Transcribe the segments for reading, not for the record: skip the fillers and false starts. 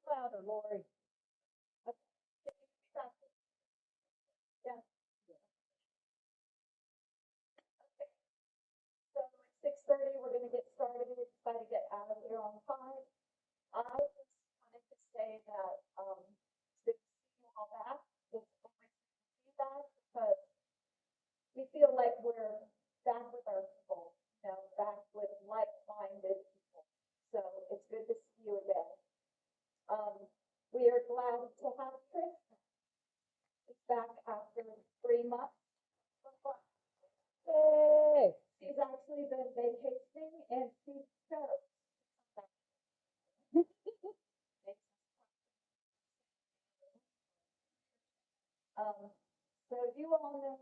Louder, Lori. Yeah. So at 6:30, we're going to get started. Try to get out of here on time. I just wanted to say that it's good to see you all back. It's always good to see that because we feel like we're back with our people, back with like-minded people. So it's good to see you again. We are glad to have Trish back after 3 months. Yay! She's actually been vacationing and she's so. So you all know,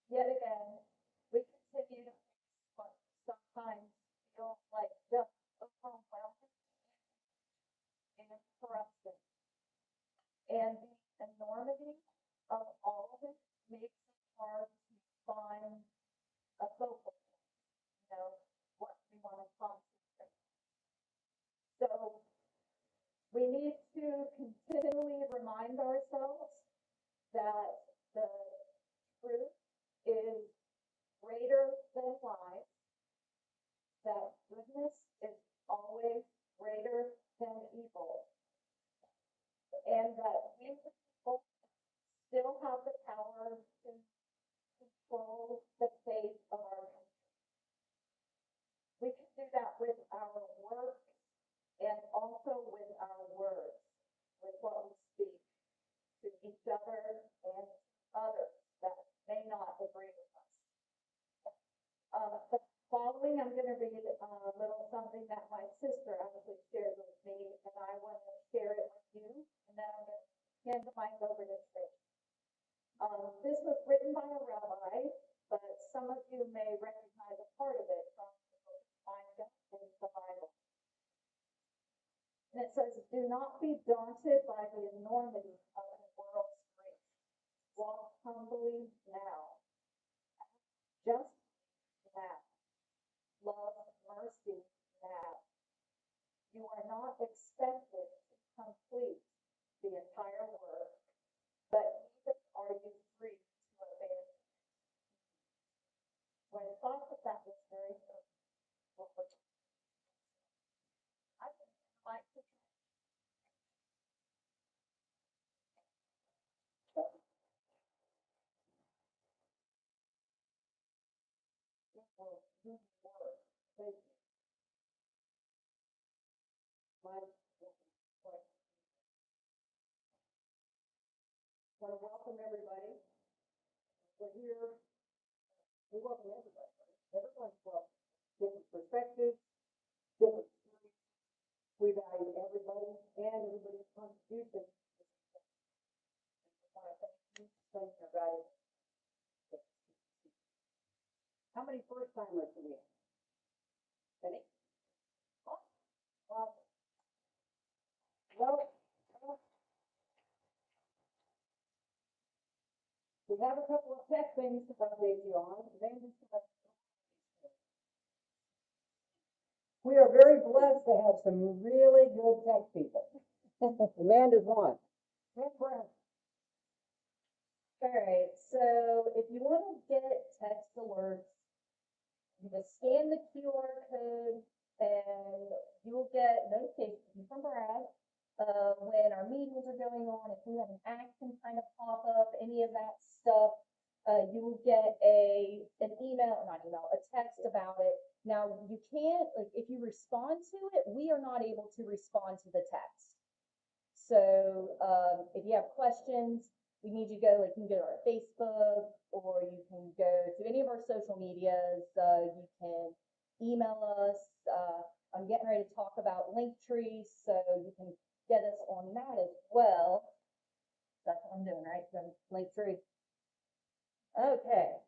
yet again, we continue to sometimes feel like just overwhelming and corruption. And the enormity of all of it makes it hard to find a focal point, what we want to concentrate. So we need to continually remind ourselves that the truth is greater than lies, that goodness is always greater than evil, and that we people still have the power to control the fate of our country. We can do that with our work and also with our words, with what we speak to each other and others that may not agree with us. The following, I'm going to read a little something that my sister actually shared with me, and I want to share it with you, and then I'm going to hand the mic over to Trish. This was written by a rabbi, but some of you may recognize a part of it from the book of Micah in the Bible. And it says, do not be daunted by the enormity of the world's grace. Walk humbly now. Just now. Love mercy now. You are not expected to complete the entire work, but neither are you free to abandon it. When I thought that was very good, I would like to good work. Thank you. My want to welcome everybody. We're here. We welcome everybody. Everyone's welcome. Different perspectives, different stories. We value everybody and everybody's contribution. I want to thank you for spending your valuable. How many first timers do we have? Any? Well, we have a couple of tech things to update you on. We are very blessed to have some really good tech people. Amanda's one. All right, so if you want to get text alerts, you just scan the QR code and you will get notifications from Brad when our meetings are going on. If we have an action kind of pop up, any of that stuff, you will get an email, not email, a text about it. Now you can't, like, if you respond to it, we are not able to respond to the text. So if you have questions, we need you to go, like, you can go to our Facebook, or you can go to any of our social medias. You can email us. I'm getting ready to talk about Linktree, so you can get us on that as well. That's what I'm doing, right? Linktree. Okay.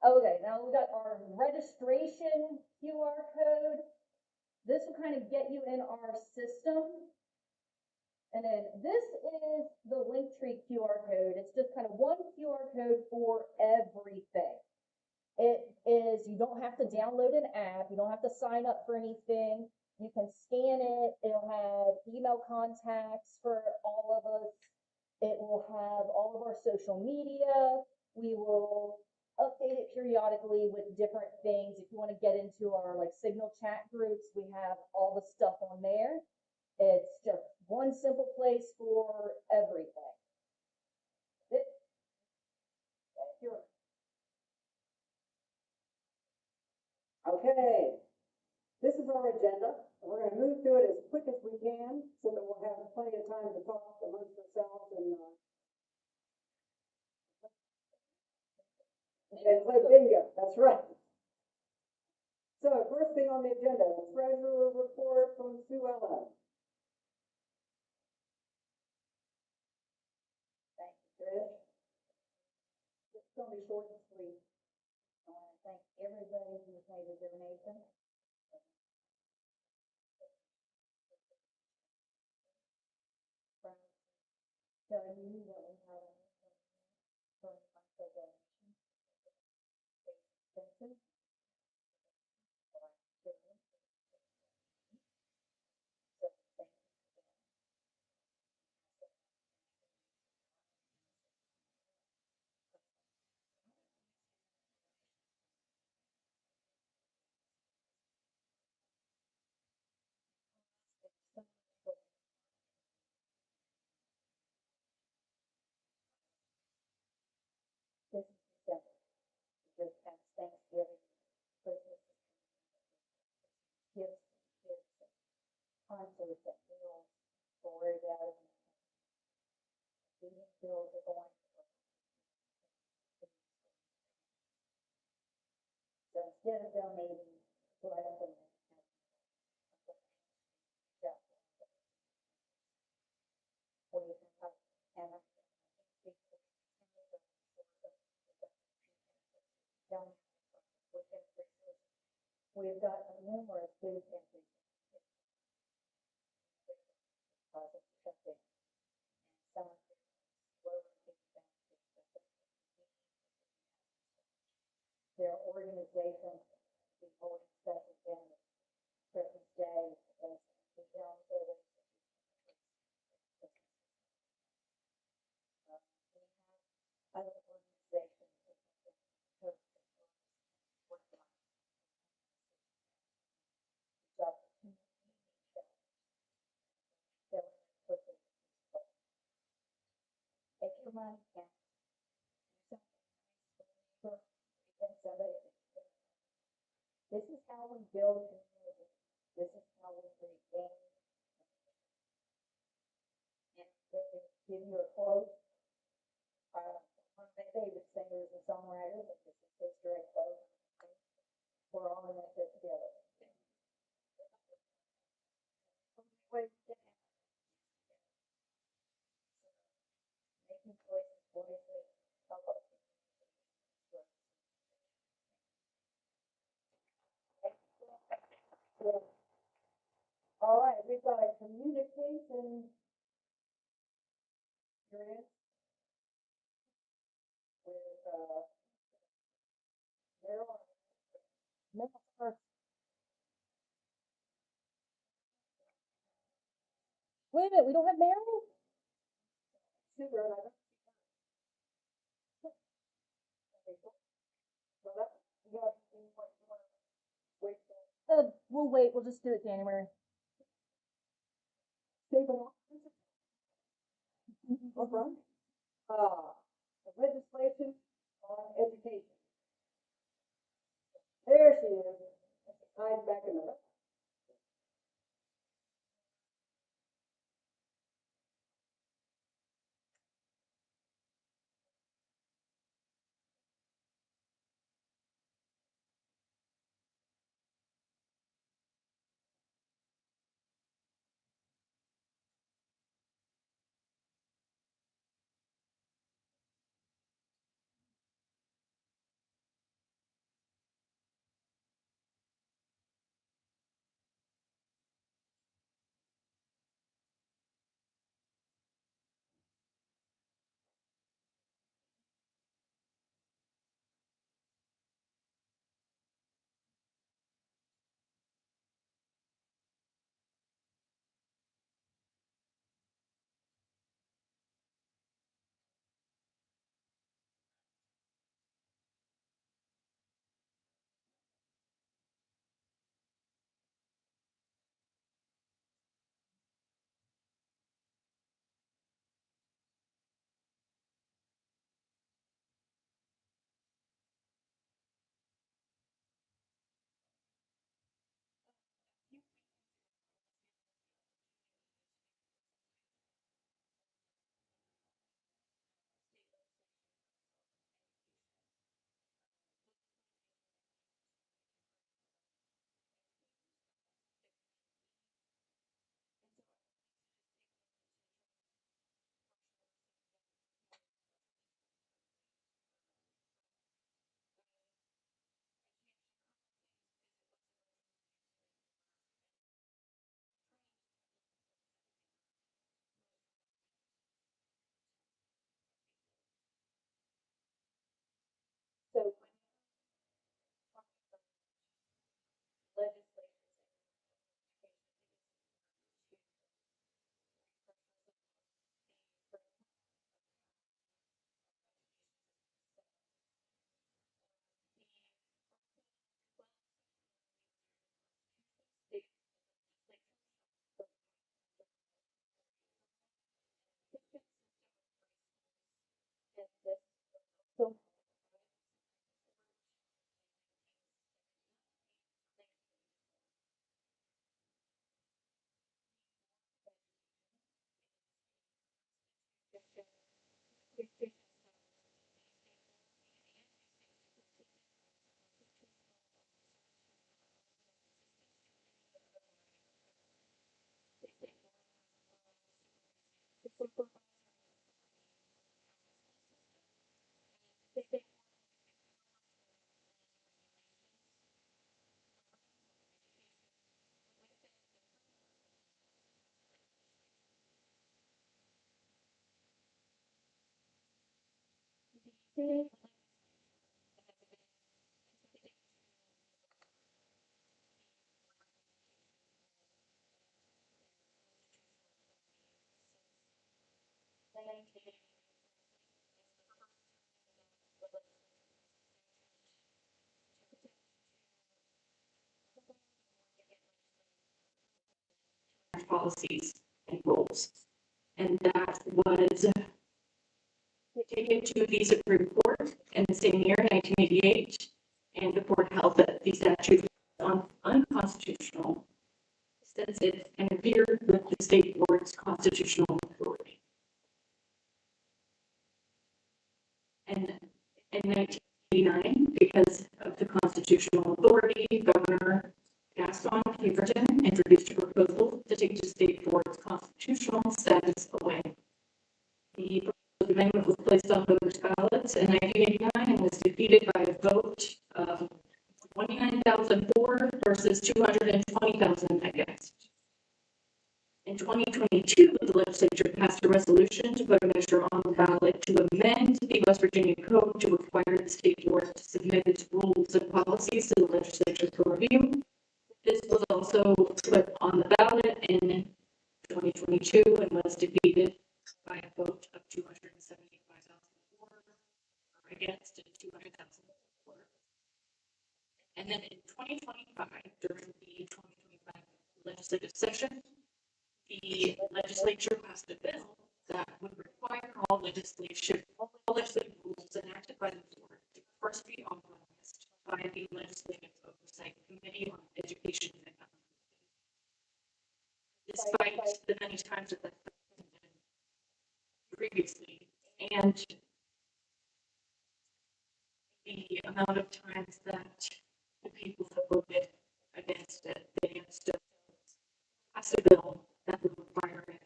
Okay, now we got our registration QR code. This will kind of get you in our system. And then this is the Linktree QR code. It's just kind of one QR code for everything. It is, you don't have to download an app. You don't have to sign up for anything. You can scan it. It'll have email contacts for all of us. It will have all of our social media. We will update it periodically with different things. If you want to get into our like signal chat groups, we have all the stuff on there. It's just one simple place for everything. It, Okay, this is our agenda. We're going to move through it as quick as we can so that we'll have plenty of time to talk amongst ourselves and play bingo. That's right. So, first thing on the agenda, the treasurer report from Sue Ellen. Thank you, Trish. It's going to be short and sweet. I want to thank everybody who's made a donation. Tell you that we have a monthly donation. Expensive. This is December. Just past Thanksgiving, Christmas, gifts, concerts, and meals. Don't worry about it. Eating bills are going. So instead of donating, so I don't donate. We've got numerous food pantries. Their organization is holding special dinners Christmas Day as we don't go to other organizations. Take your money and do something for somebody. This is how we build community. This is how we regain. And give you a quote. One of my favorite singers and songwriters, this is his direct quote. We're all in this together. Making choices wisely, help us. All right, we've got a communication experience with Meryl. Wait a minute, we don't have Meryl? Sugar, I don't. We'll wait. We'll just do it January. Right. The legislation on education. There she is. Hide back in the. policies and rules. And that was taken to the Supreme Court in the same year, 1988, and the court held that the statute was unconstitutional since it interfered with the state board's constitutional authority. And in 1989, because of the constitutional authority, Governor Gaston Caperton introduced a proposal to take the state board's constitutional status away. The amendment was placed on voters' ballots in 1989 and was defeated by a vote of 29,004 versus 220,000 against. In 2022, the legislature passed a resolution to put a measure on the ballot to amend the West Virginia Code to require the state board to submit its rules and policies to the legislature for review. This was also put on the ballot in 2022 and was defeated by a vote of 275,004 against 200,004. And then in 2025, during the 2025 legislative session, the legislature passed a bill that would require all legislative rules enacted by the board to first be authorized by the Legislative Oversight Committee on Education and Accountability. Despite the many times that happened previously, and the amount of times that the people have voted against it, they have still passed a bill that would require it.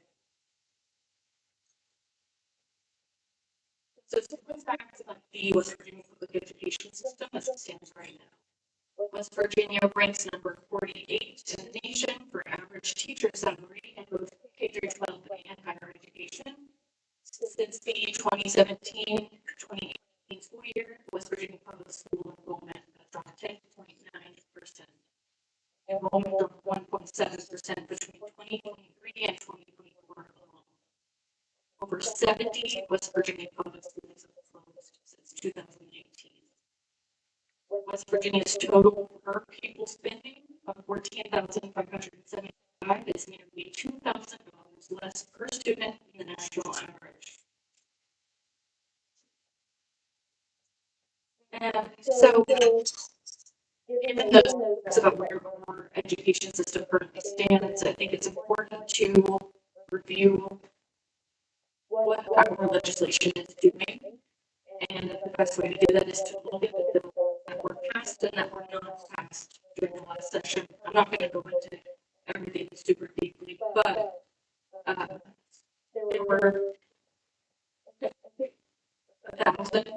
So it's the fact that the West Virginia public education system as it stands right now. West Virginia ranks number 48 in the nation for average teacher salary in both K-12 and higher education. Since the 2017-2018 school year, West Virginia public school enrollment has dropped 10.9%. Enrollment of 1.7% between 2023 and 2024 alone. Over 70 West Virginia public schools have closed since 2018. West Virginia's total per pupil spending of $14,575 is nearly $2,000 less per student than the national average. And so, given those facts about where our education system currently stands, I think it's important to review what our legislation is doing. And the best way to do that is to look at the bills that were passed and that were not passed during the last session. I'm not going to go into everything super deeply, but there were 1,000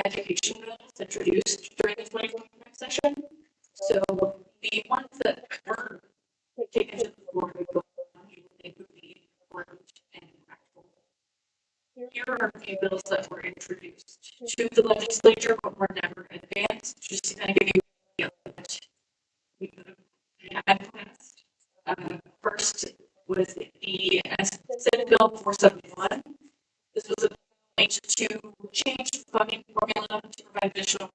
education bills introduced during the 2025 session. So the ones that were taken to the floor you think would be important and impactful. Here are a few bills that were introduced to the legislature but were never advanced, just to kind of give you an idea of what we could have had passed. First was the Senate Bill 471. This was a bill to change the funding formula to provide additional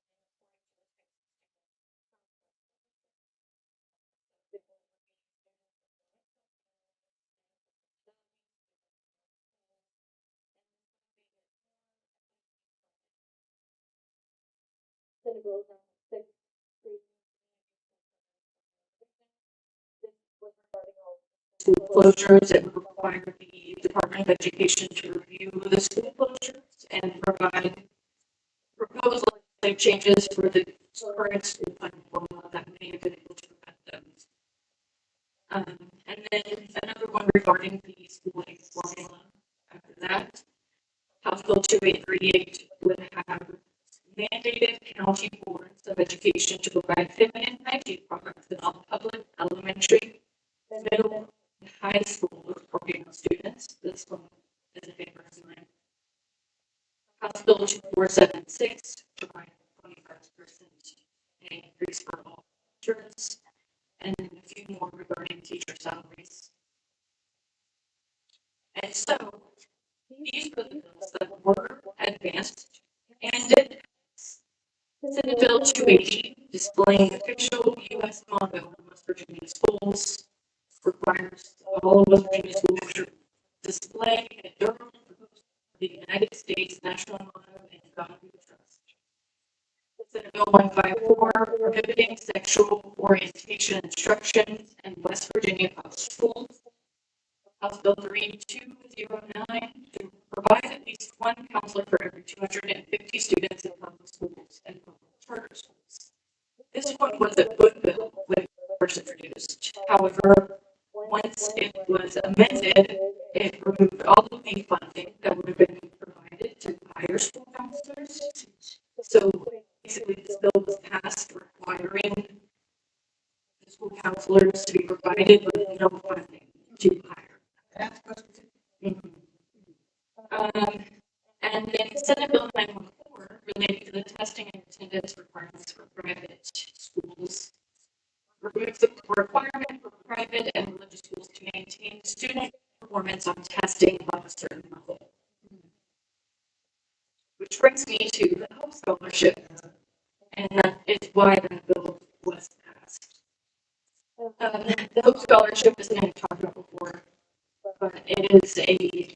school closures. It would require the Department of Education to review the school closures and provide proposed legislative changes for the current school funding formula that may have been able to prevent those. And then another one regarding the school aid formula. After that, House Bill 2838 would have mandated county boards of education to provide feminine hygiene products in all public elementary, middle, and high schools for female students. This one is a favorite of mine. House Bill 2476 provides 25% increase for all teachers, and then a few more regarding teacher salaries. And so these were the bills that were advanced and did pass. Senate Bill 280, displaying official U.S. motto in West Virginia schools, requires all West Virginia schools to display a durable the United States national motto and God we trust. Senate Bill 154, prohibiting sexual orientation instruction in West Virginia public schools. House Bill 3209 to provide at least one counselor for every 250 students in public schools and public charter schools. This one was a good bill when it was first introduced. However, once it was amended, it removed all of the funding that would have been provided to hire school counselors. So basically, this bill was passed requiring the school counselors to be provided with no funding to hire. And then Senate Bill 914 related to the testing and attendance requirements for private schools removes the requirement for private and religious schools to maintain student performance on testing above a certain level. Which brings me to the Hope Scholarship, and that is why that bill was passed. The Hope Scholarship is going to talk about before, but it is a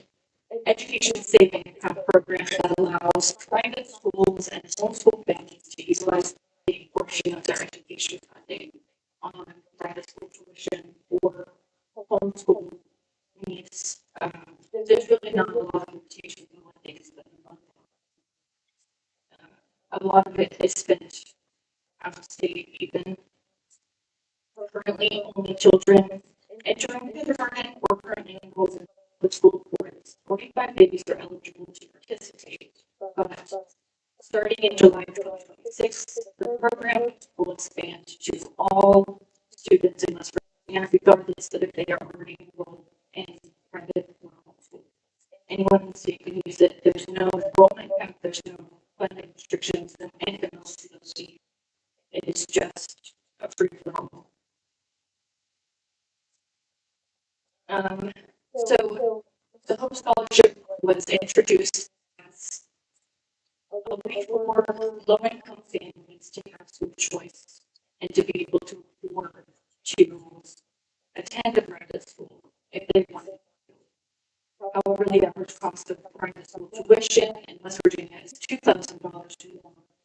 education saving account program that allows private schools and homeschool families to utilize a portion of their education funding on private school tuition or homeschool needs. There's really not a lot of limitations on what they can spend on. A lot of it is spent out of state even. Currently, only children entering kindergarten or currently enrolled in public school for 45 days are eligible to participate. But starting in July 2026, the program will expand to all students in West Virginia, regardless of if they are already enrolled in private or homeschool. Anyone can use it. There's no enrollment cap, there's no funding restrictions, no anything else to see. It is just a free for all. So the Hope Scholarship was introduced as a way for low-income families to have school choice and to be able to afford to attend a private school if they wanted to. However, the average cost of private school tuition in West Virginia is $2,000 to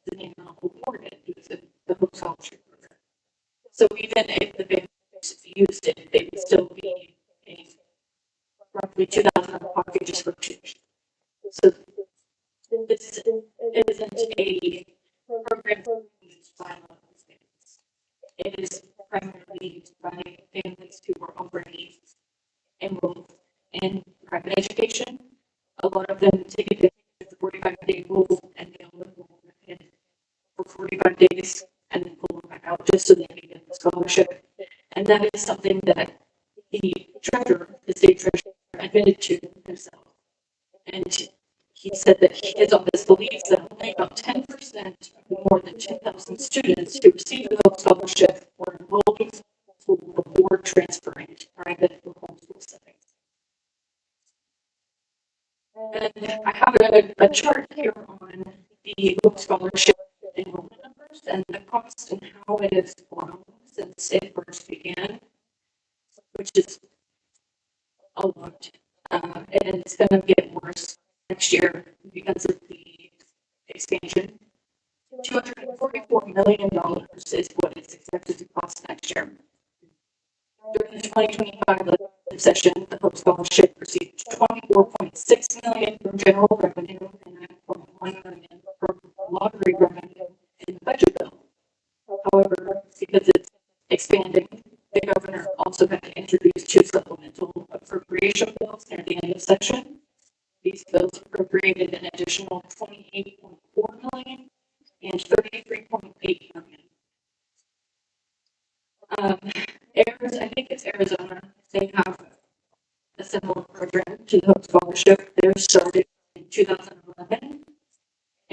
the amount awarded through the Hope Scholarship program. So even if the families used it, they would still be roughly $2,000 out of pocket just for tuition. So this isn't a program used by families. It is primarily used by families who are already enrolled in private education. A lot of them take advantage of the 45-day rule and they all enroll in for 45 days and then pull them back out just so they can get the scholarship. And that is something that the state treasurer, admitted to himself. And he said that his office believes that only about 10% of the more than 2,000 students who received the Hope Scholarship were enrolled in school before transferring to private or homeschool settings. And I have a chart here on the Hope Scholarship enrollment numbers and the cost and how it has grown since it first began, which is a lot. And it's going to get worse next year because of the expansion. $244 million is what it's expected to cost next year. During the 2025 legislative session, the Hope Scholarship received $24.6 million from general revenue and $9.1 million from lottery revenue in the budget bill. However, because it's expanding, the governor also had to introduce two supplemental appropriation bills near the end of the session. these bills appropriated an additional $28.4 million and $33.8 million. I think it's Arizona. They have a similar program to the Hope Scholarship. They started in 2011,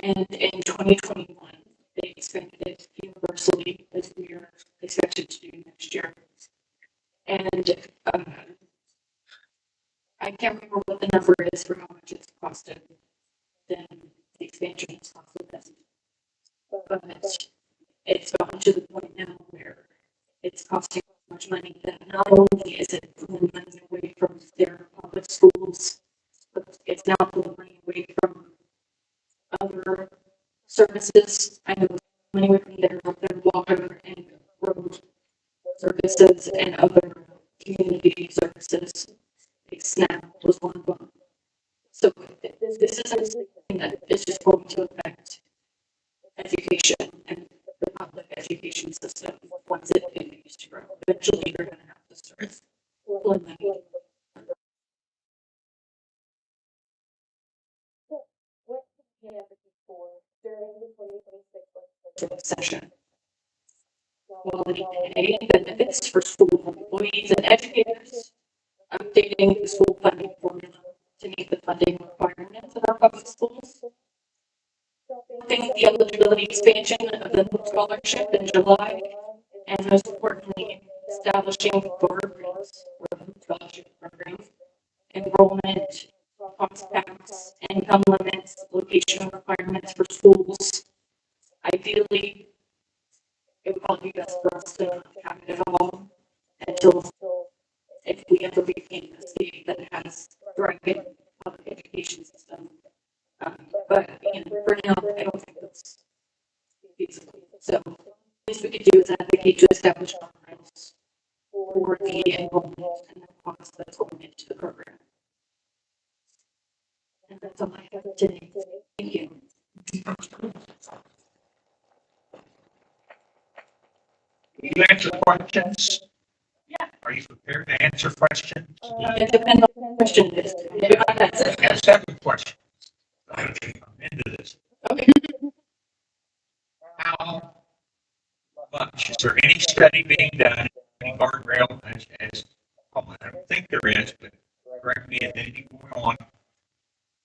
and in 2021, they expanded it universally as we are expected to do next year. And I can't remember what the number is for how much it's costed. Then the expansion has costed them, but it's gotten to the point now where it's costing so much money that not only is it pulling money away from their public schools, but it's now pulling money away from other services. I know money away from their water and road services and other community services. Like SNAP was one of them. So this isn't something that is just going to affect education and the public education system once it continues to grow. Eventually, you're going to have to start pulling money. What can you advocate for during the 2026 Session. Quality pay benefits for school employees and educators, updating the school funding formula to meet the funding requirements of our public schools, funding the eligibility expansion of the Hope Scholarship in July, and most importantly, establishing guardrails for the Hope Scholarship program, enrollment, cost caps, income limits, location requirements for schools. Ideally, it would probably be best for us to not have it at all until if we ever became a state that has thriving public education system. But for now, I don't think that's feasible. So the least we could do is advocate to establish guardrails for the enrollment and the cost that's going into the program. And that's all I have today. Thank you. You answer questions? Yeah. Are you prepared to answer questions? It depends on the question list. That's I it. got 7 questions. I'm into this. Okay. How much, is there any study being done, any guardrail, as I don't think there is, but correct me if anything going on,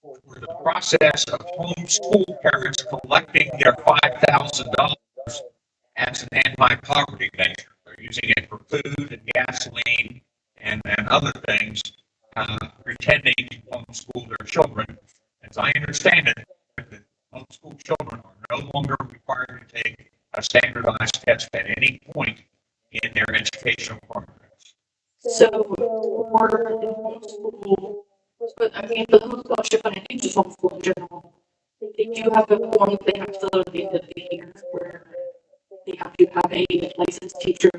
for the process of homeschool parents collecting their $5,000 as an anti-poverty measure? They're using it for food and gasoline and other things, pretending to homeschool their children. As I understand it, the homeschool children are no longer required to take a standardized test at any point in their educational programs. So for the homeschool, but I mean, for the home scholarship, and I think just homeschool in general, they do have a form they have to fill out at the end of the year where they have to have a licensed teacher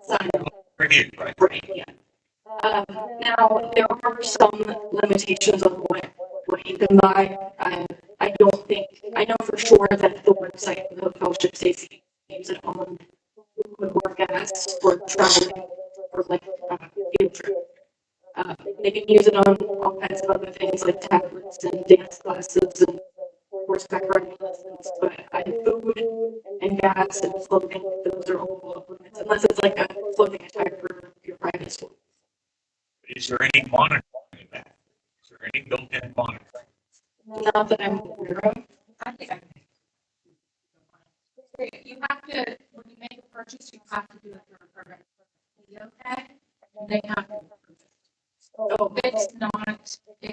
sign up. Review, right? Right, yeah. Now, there are some limitations on what you can buy. I don't think, I know for sure that the website for the fellowship says you can use it on or gas or traveling or like field trip. They can use it on all kinds of other things like tablets and dance classes and horseback riding lessons, but food and gas and clothing, those are all off limits, unless it's like a clothing attire for your private school. Is there any monitoring in that? Is there any built-in monitoring? Not that I'm aware of. I think you have to, when you make a purchase, you have to do it through a program. Okay? They have to approve it. Oh, If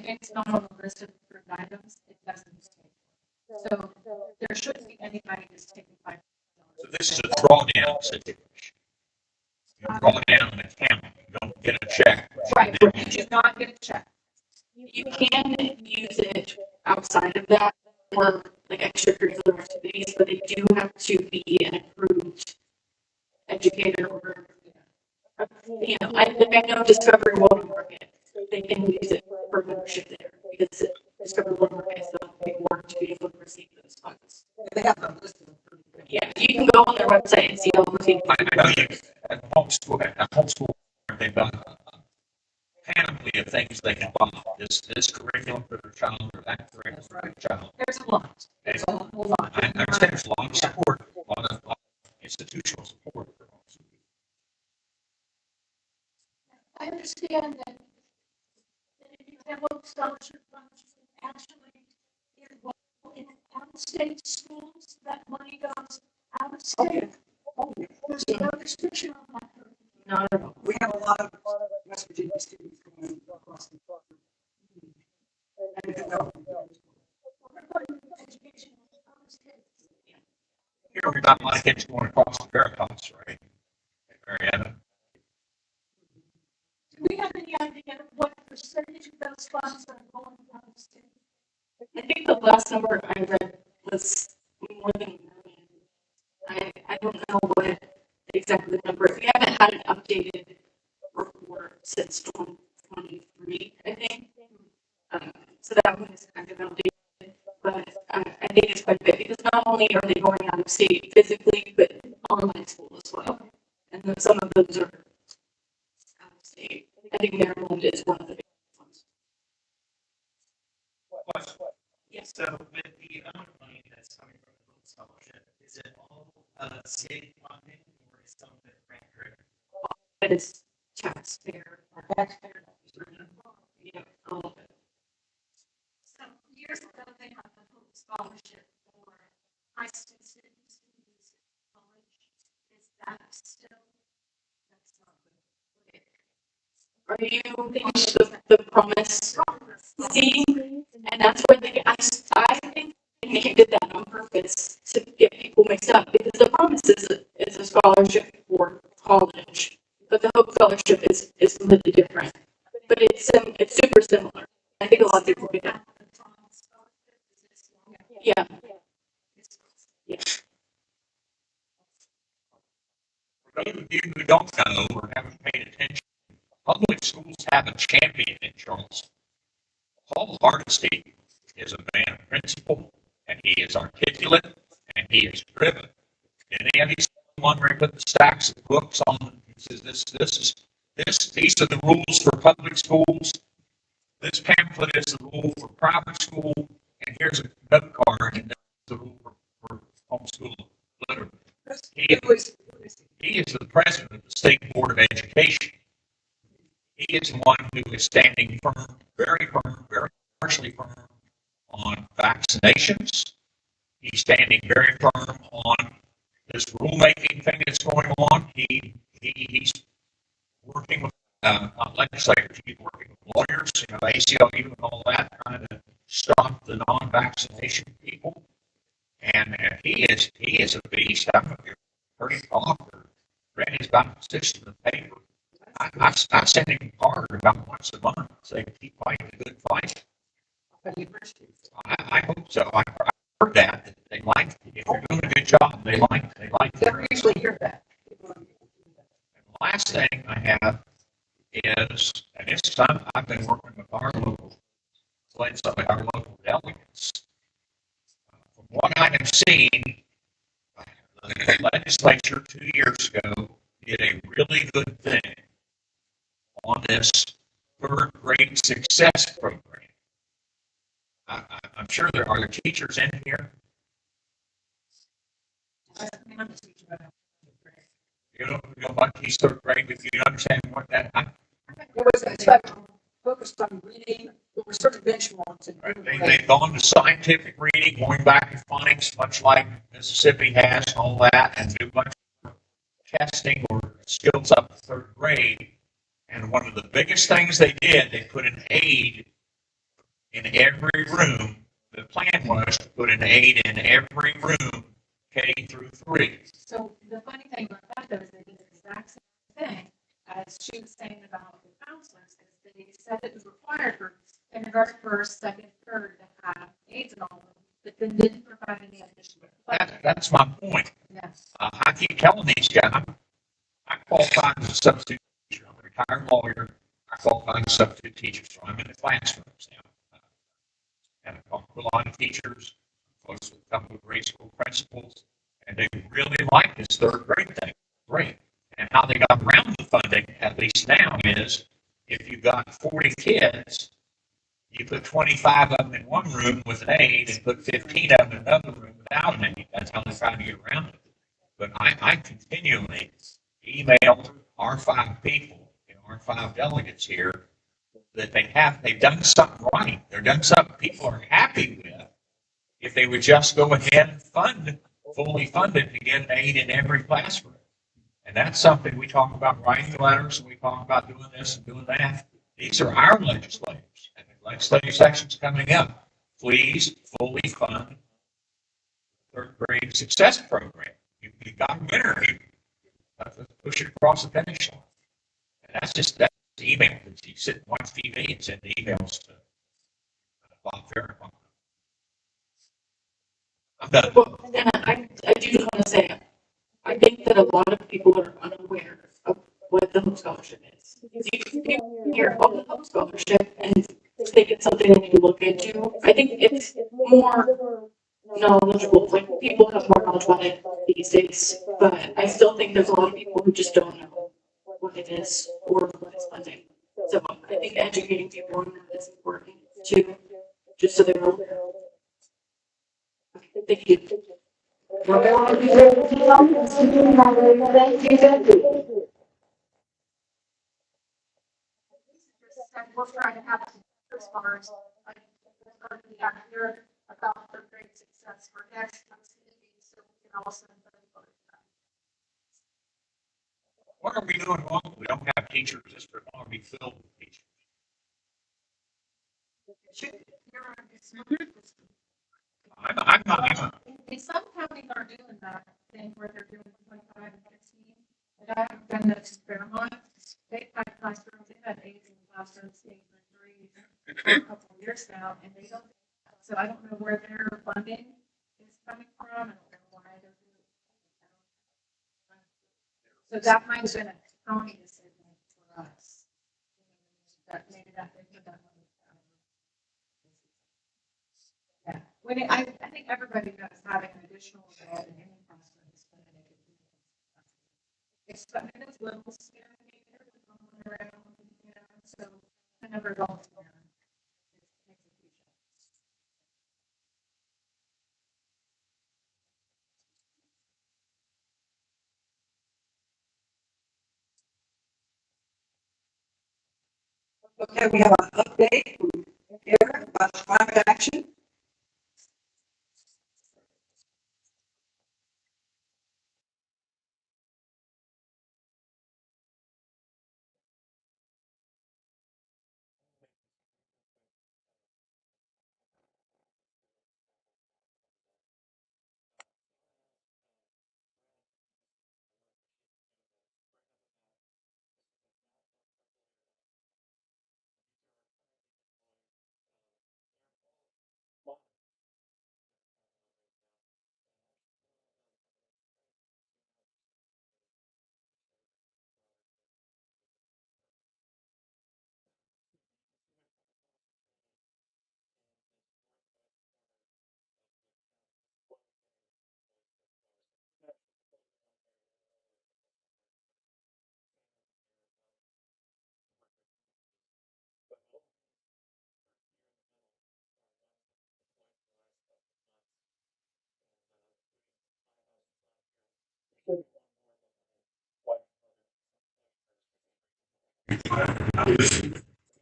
it's not on the list of approved items, it doesn't stay. So there shouldn't be anybody that's taking $5. So this is a drawdown situation. You draw down an account, you don't get a check. Right, you do not get a check. you can use it outside of that for like extracurricular activities, but they do have to be an approved educator or, I know Discovery World Market, they can use it for membership there because Discovery World Market is the big work to be able to receive those funds. They have them listed. Yeah, you can go on their website and see all the things. I know you, at homeschool, they've done panoply of things they can buy. This curriculum for their child or that curriculum for their child. There's a lot. There's a whole lot. I understand there's a lot of support, a lot of institutional support. I understand that if you have local scholarship funds, actually, in out-of-state schools, that money goes out of state. There's no restriction on that. Not at all. We have a lot of West Virginia students going across the border. And it's Here we've got a lot of kids going across the Veritas, right? Marietta. Do we have any idea what percentage of those funds are going out of state? I think the last number I read was more than $1 million. I don't know what exactly the number. We haven't had an updated report since 2023, I think. So that one is kind of outdated. But I think it's quite a bit because not only are they going out of state physically, but online school as well. And then some of those are out of state. I think Maryland is one of the big ones. Yes, so with the amount of money that's coming from the Hope Scholarship, is it all state funding or is some of it grant driven? But it's taxpayer. Yeah, all of it. So years ago, they had the Hope Scholarship for high school students in college. Is that still? That's not good. Are you thinking the promise seating? And that's where I think they did that on purpose to get people mixed up because the promise is a scholarship for college, but the Hope Scholarship is completely different. But it's super similar. I think a lot of people do that. Yeah. Yeah. For those of you who don't know or haven't paid attention, public schools have a champion in Charleston. Paul Hardesty is a man of principle, and he is articulate, and he is driven. And any of you wondering what the stacks of books on, he says, these are the rules for public schools. This pamphlet is the rule for private school, and here's a note card, and that's the rule for homeschool. He is the president of the State Board of Education. He is one who is standing firm, very partially firm on vaccinations. He's standing very firm on this rulemaking thing that's going on. He's working with legislators, he's working with lawyers, ACLU and all that, trying to stop the non-vaccination people. And he is a beast. I'm pretty author. Read his position in the paper. I send him a card about once a month saying keep fighting a good fight. I hope so. I heard that they like it. If you're doing a good job, they like it. never usually hear that. And the last thing I have is, and this time I've been working with our local delegates. From what I have seen, the legislature 2 years ago did a really good thing on this third grade success program. I'm sure there are teachers in here. You know what teach third grade, if you understand what that. It was focused on reading, there were certain benchmarks. They've gone to scientific reading, going back to phonics, much like Mississippi has and all that, and do much testing or skills up to third grade. And one of the biggest things they did, they put an aide in every room. The plan was to put an aide in every room, K through 3. So the funny thing about that, though, is they did the exact same thing as she was saying about the counselors, is that they said it was required for kindergarten, first, second, third to have aides and all of them, but then didn't provide any additional. That's my point. Yes. I keep telling these guys, I qualify as a substitute teacher. I'm a retired lawyer. I qualify as a substitute teacher, so I'm in the classrooms now. And I talk to a lot of teachers, close with a couple of grade school principals, and they really like this third grade thing. Great. And how they got around the funding, at least now, is if you've got 40 kids, you put 25 of them in one room with an aide and put 15 of them in another room without an aide. That's how they try to get around it. But I continually email our 5 people, our 5 delegates here, that they've done something right. They've done something people are happy with. If they would just go ahead and fully funded to get an aide in every classroom. And that's something we talk about writing letters, and we talk about doing this and doing that. These are our legislators. And the legislative session's coming up. Please fully fund third grade success program. You got a winner here. Let's push it across the finish line. And that's email. You sit and watch TV and send emails to Bob Farrakhan. I'm done. Well, and I do just want to say, I think that a lot of people are unaware of what the Hope Scholarship is. People hear, oh, the Hope Scholarship, and think it's something they need to look into. I think it's more knowledgeable, like people have more knowledge about it these days, but I still think there's a lot of people who just don't know what it is or what it's funding. So I think educating people on that is important too, just so they're aware. Thank you. We're trying to have as far as like accurate about third grade success for next so we can also What are we doing wrong? We don't have teachers. This would want to be filled with teachers. I'm not. Some counties are doing that thing where they're doing 25 and 15. And I haven't done that experiment. They had classrooms, they had 8 in classrooms, 8 and 3 for a couple of years now, and they don't. So I don't know where their funding is coming from. I don't know why they're doing it. So that might have been a county decision for us. That maybe that they put that on. Yeah, I think everybody knows having an additional bed in any classroom is going to make it. It's little scary around, so I never go there. Okay, we have an update from Eric about climate action.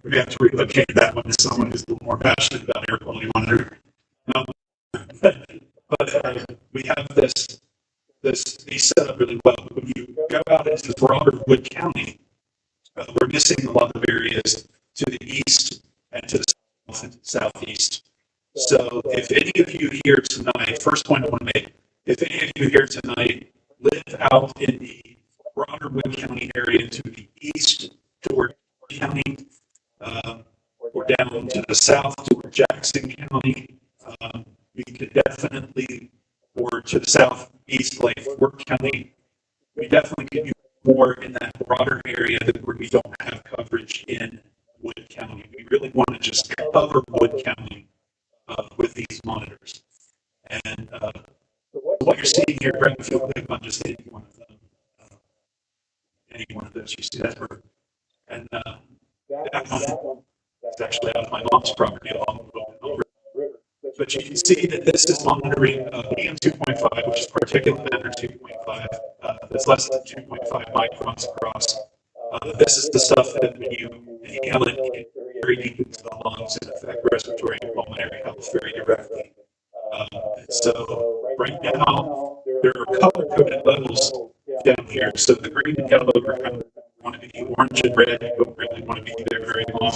We have to relocate that one to someone who's a little more passionate about air quality monitoring. Um, but we have these set up really well. When you go out into broader Wood County, we're missing a lot of areas to the east and to the south and southeast. So if any of you here tonight, first point I want to make, if any of you here tonight live out in the broader Wood County area to the east toward County, or down to the south toward Jackson County, we could definitely, or to the southeast, like Fort County, we definitely could use more in that broader area where we don't have coverage in Wood County. We really want to just cover Wood County with these monitors. And what you're seeing here, Brett, if you'll click on just any one of them, any one of those, you see that? And That one is actually on my mom's property along the river. But you can see that this is monitoring PM 2.5, which is particulate matter 2.5. That's less than 2.5 microns across. This is the stuff that when you inhale it, you get very deep into the lungs and affect respiratory and pulmonary health very directly. So right now, there are color-coded levels down here. So the green and yellow are kind of want to be orange and red. You don't really want to be there very long.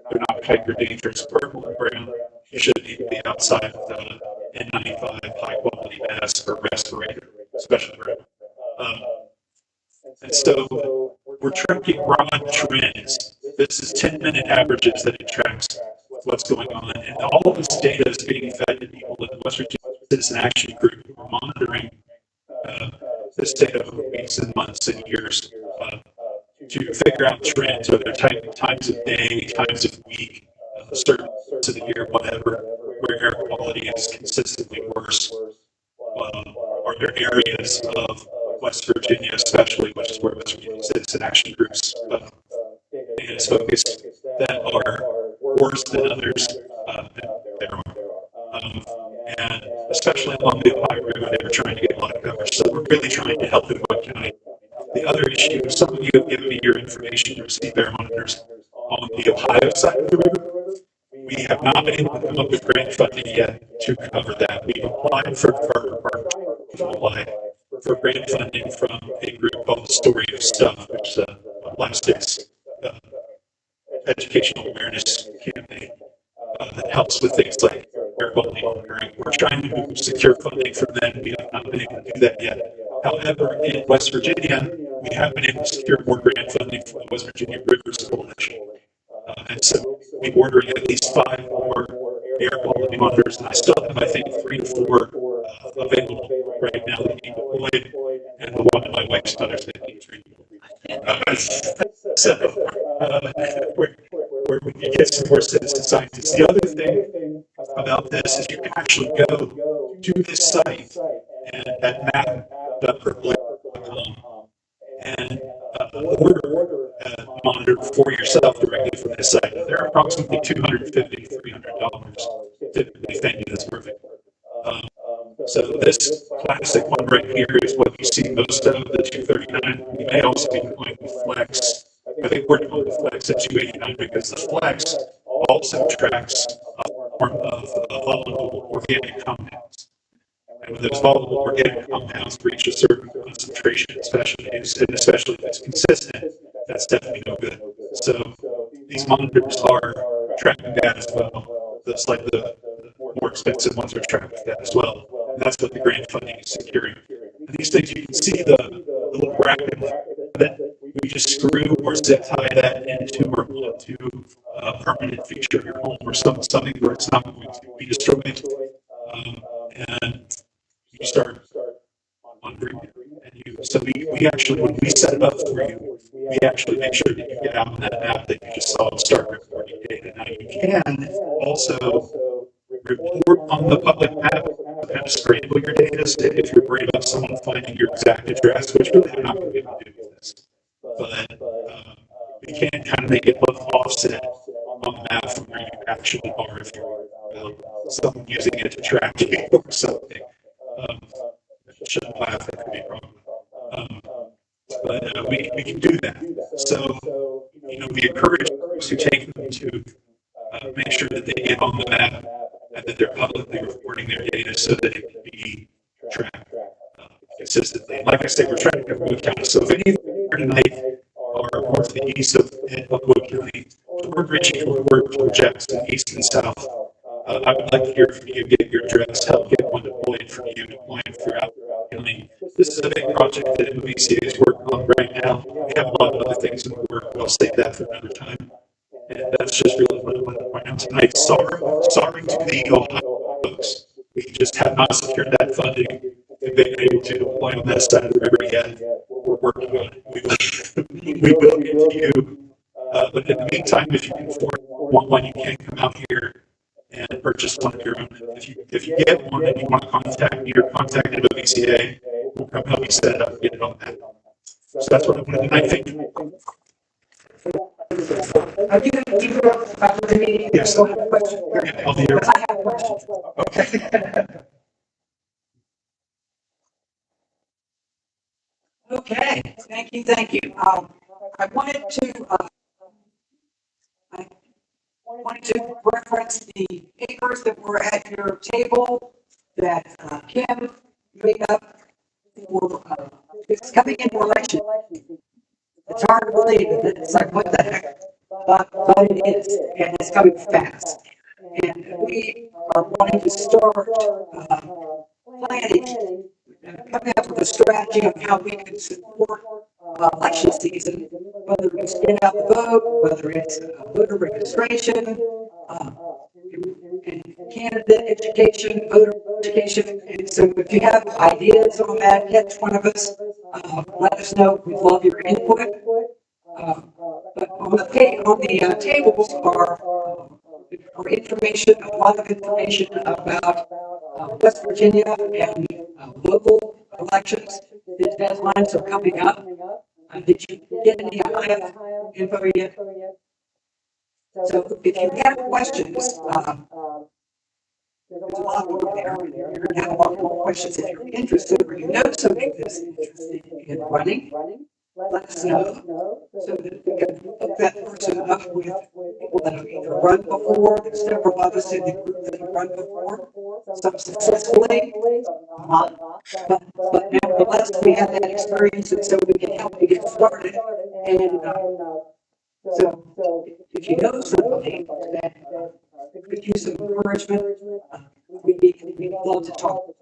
They're not hyper dangerous. Purple and brown, you shouldn't even be outside of the N95 high-quality mask or respirator, especially brown. And so we're tracking broad trends. This is 10-minute averages that it tracks what's going on. And all of this data is being fed to people in the West Virginia Citizen Action Group who are monitoring this data over weeks and months and years to figure out trends, whether times of day, times of week, certain parts of the year, whatever, where air quality is consistently worse. Are there areas of West Virginia, especially, which is where West Virginia Citizen Action Groups is focused, that are worse than others? There are. And especially along the Ohio River, they were trying to get a lot of coverage. So we're really trying to help in Wood County. The other issue, some of you have given me your information to receive air monitors on the Ohio side of the river. We have not been able to come up with grant funding yet to cover that. We've applied for grant funding from a group called the Story of Stuff, which is a plastics educational awareness campaign that helps with things like air quality monitoring. We're trying to secure funding from them. We have not been able to do that yet. However, in West Virginia, we have been able to secure more grant funding from the West Virginia Rivers Coalition. And so we're ordering at least 5 more air quality monitors, and I still have, I think, 3 to 4 available right now that need deployed, and the one that my wife's daughter's that needs where we can get some more citizen scientists. The other thing about this is you can actually go to this site and at map.purple.com and order a monitor for yourself directly from this site. They're approximately $250 to $300. Typically, thank you, that's perfect. So this classic one right here is what you see most of, the 239. We may also be going with Flex. I think we're going with Flex at 289 because the Flex also tracks a form of volatile organic compounds. And when those volatile organic compounds reach a certain concentration, especially if it's consistent, that's definitely no good. So these monitors are tracking that as well. That's like the more expensive ones are tracking that as well. And that's what the grant funding is securing. And these things, you can see the little bracket that we just screw or zip tie that into a permanent feature of your home or something where it's not going to be destroyed. And you start monitoring it. So we actually, when we set it up for you, we actually make sure that you get out on that map that you just saw and start recording data. Now you can also report on the public map, kind of scramble your data if you're worried about someone finding your exact address, which really they're not going to be able to do with this. But we can kind of make it look offset on the map from where you actually are if you're someone using it to track you or something. Shouldn't laugh, that could be a problem. But we can do that. So, we encourage those who take them to make sure that they get on the map and that they're publicly reporting their data so that it can be tracked consistently. Like I said, we're trying to cover Wood County. So if any of you here tonight are more to the east of Wood County, toward Richie, toward Jackson, east and south, I would like to hear from you, get your address, help get one deployed from you, deploying throughout the county. This is a big project that IndivisibleMOV is working on right now. We have a lot of other things in the work. We'll save that for another time. And that's just really what I want to point out tonight. Sorry to the Ohio folks. We just have not secured that funding and been able to deploy on that side of the river yet. We're working on it. We will get to you. But in the meantime, if you can afford one, you can come out here and purchase one of your own. If you get one and you want to contact me or contact IndivisibleMOV, we'll come help you set it up and get it on that. So that's what I wanted tonight. Thank you. Are you going to keep it up about the meeting? Yes. Go ahead, question. I'll be here. Because I have questions. Okay. Okay, thank you. I wanted to reference the papers that were at your table that Kim made up for, it's coming into election. It's hard to believe it. It's like, what the heck? But it is, and it's coming fast. And we are wanting to start planning, coming up with a strategy on how we can support election season, whether it's get out the vote, whether it's voter registration, and candidate education, voter education. And so if you have ideas on that, catch one of us, let us know. We love your input. But on the tables are information, a lot of information about West Virginia and local elections. The deadlines are coming up. Did you get any Ohio info yet? So if you have questions, there's a lot more there. You're going to have a lot more questions if you're interested or you know somebody that's interested in running. Let us know so that we can hook that person up with people that have either run before. There's several of us in the group that have run before, some successfully, but nevertheless we have that experience, and so we can help you get started. And so if you know somebody that could use some encouragement, we'd love to talk. Do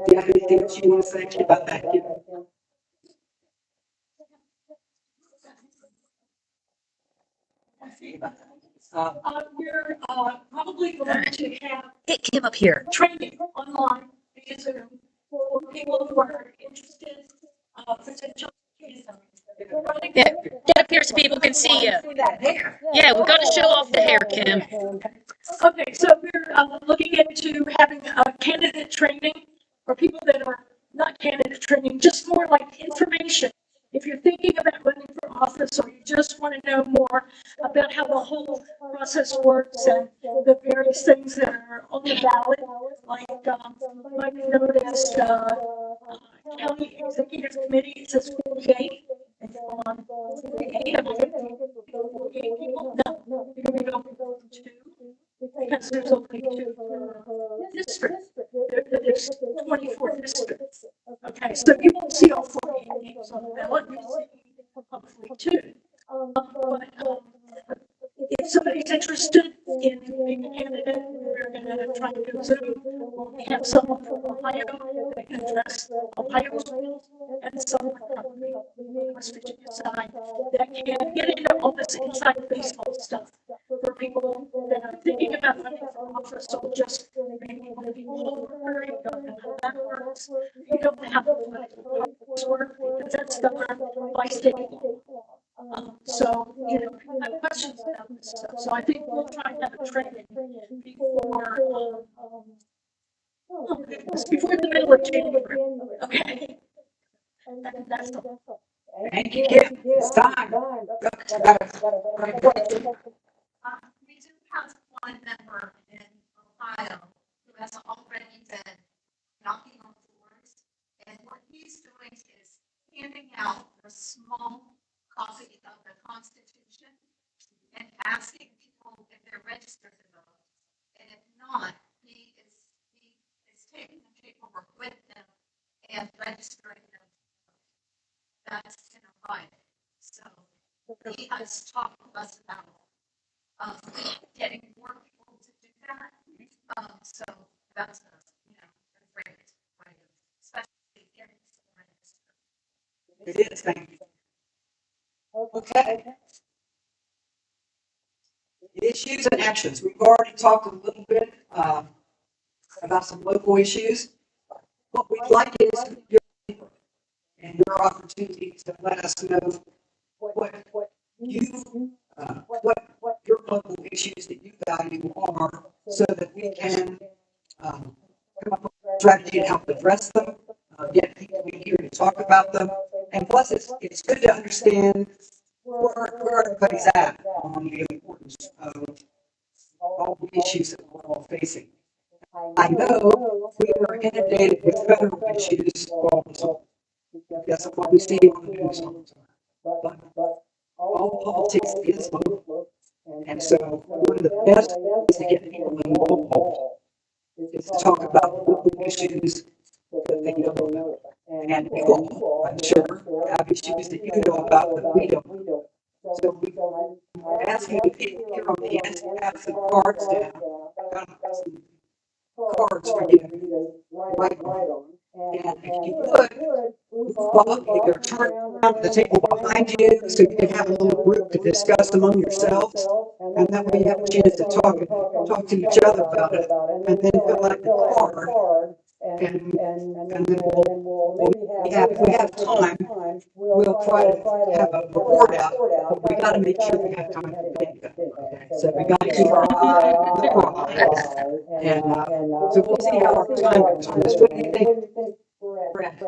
you have anything that you want to say about that? We're probably going to have It came up here. training online via Zoom for people who are interested, potential. Get up here so people can see you. Yeah, we're going to show off the hair, Kim. Okay, so we're looking into having candidate training for people that are not candidate training, just more like information. If you're thinking about running for office or you just want to know more about how the whole process works and the various things that are on the ballot, like might be noticed, county executive committee, it says 48. And on 48, am I going to be 48 people? No, you're going to go 2 because there's only 2 per district. There's 24 districts. Okay, so you won't see all 48 names on the ballot. You'll see hopefully 2. But if somebody's interested in being a candidate, we're going to try to do Zoom. We have someone from Ohio that can address Ohio's rules, and someone from the West Virginia side that can get into all this inside baseball stuff for people that are thinking about running for office or just maybe want to be a little worried, don't know how that works. You don't have to let the work because that's governed by state law. So, you know, people have questions about this stuff. So I think we'll try to have a training before the middle of January. Okay. That's all. Thank you, Kim. It's time. We do have one member in Ohio who has already been knocking on doors, and what he's doing is handing out a small copy of the Constitution and asking people if they're registered to vote. And if not, he is taking the paperwork with him and registering them. That's in Ohio. So he has talked to us about getting more people to do that. So that's a great way, especially getting someone registered. It is, thank you. Okay. Issues and actions. We've already talked a little bit about some local issues. What we'd like is your input and your opportunity to let us know what your local issues that you value are, so that we can come up with a strategy to help address them, get people in here to talk about them. And plus, it's good to understand where everybody's at on the importance of all the issues that we're all facing. I know we are inundated with federal issues all the time. That's what we see on the news all the time. But all politics is local. And so one of the best ways to get people involved is to talk about the local issues that they know about. And you all, I'm sure, have issues that you know about that we don't. So I ask you to get here on the end and have some cards down. Some cards for you to write on. And if you would, Bob, either turn around the table behind you so you can have a little group to discuss among yourselves. And that way you have a chance to talk to each other about it. And then fill out the card. And then we have time. We'll try to have a report out, but we got to make sure we have time for video. So we got to keep our eye on the prize. And so we'll see how our time goes on this. What do you think, Brad?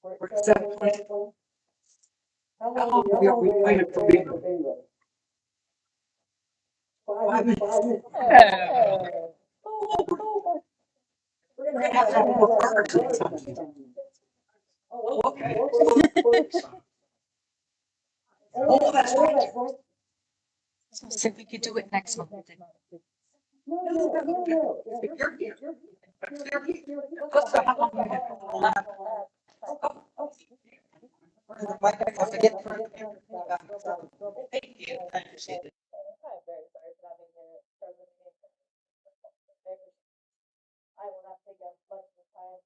We're at 7:20. How long are we planning for bingo? 5 minutes. We're going to have to have more cards next time. Oh, okay. Oh, that's right. So see if we could do it next month. No. If you're here, let's go. How long do you have? I forget. Thank you. I appreciate it. I'm very sorry for not being here. I will not take up much of the time.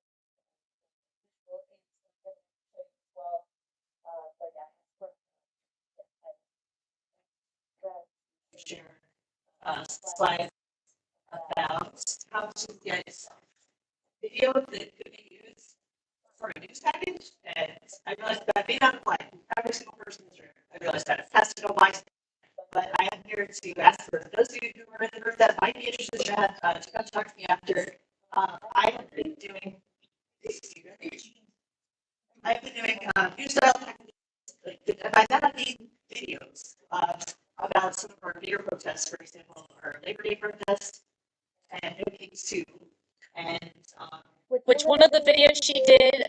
Well, but yeah. Share slides about how to get video that could be used for a news package. And I realized that I may not apply every single person in this room. I realized that it has to go by. But I am here to ask for those of you who are in the group that might be interested in that to come talk to me after. I have been doing news style packages. By that I mean videos about some of our bigger protests, for example, our Labor Day protest and No Kings 2. And Which one of the videos she did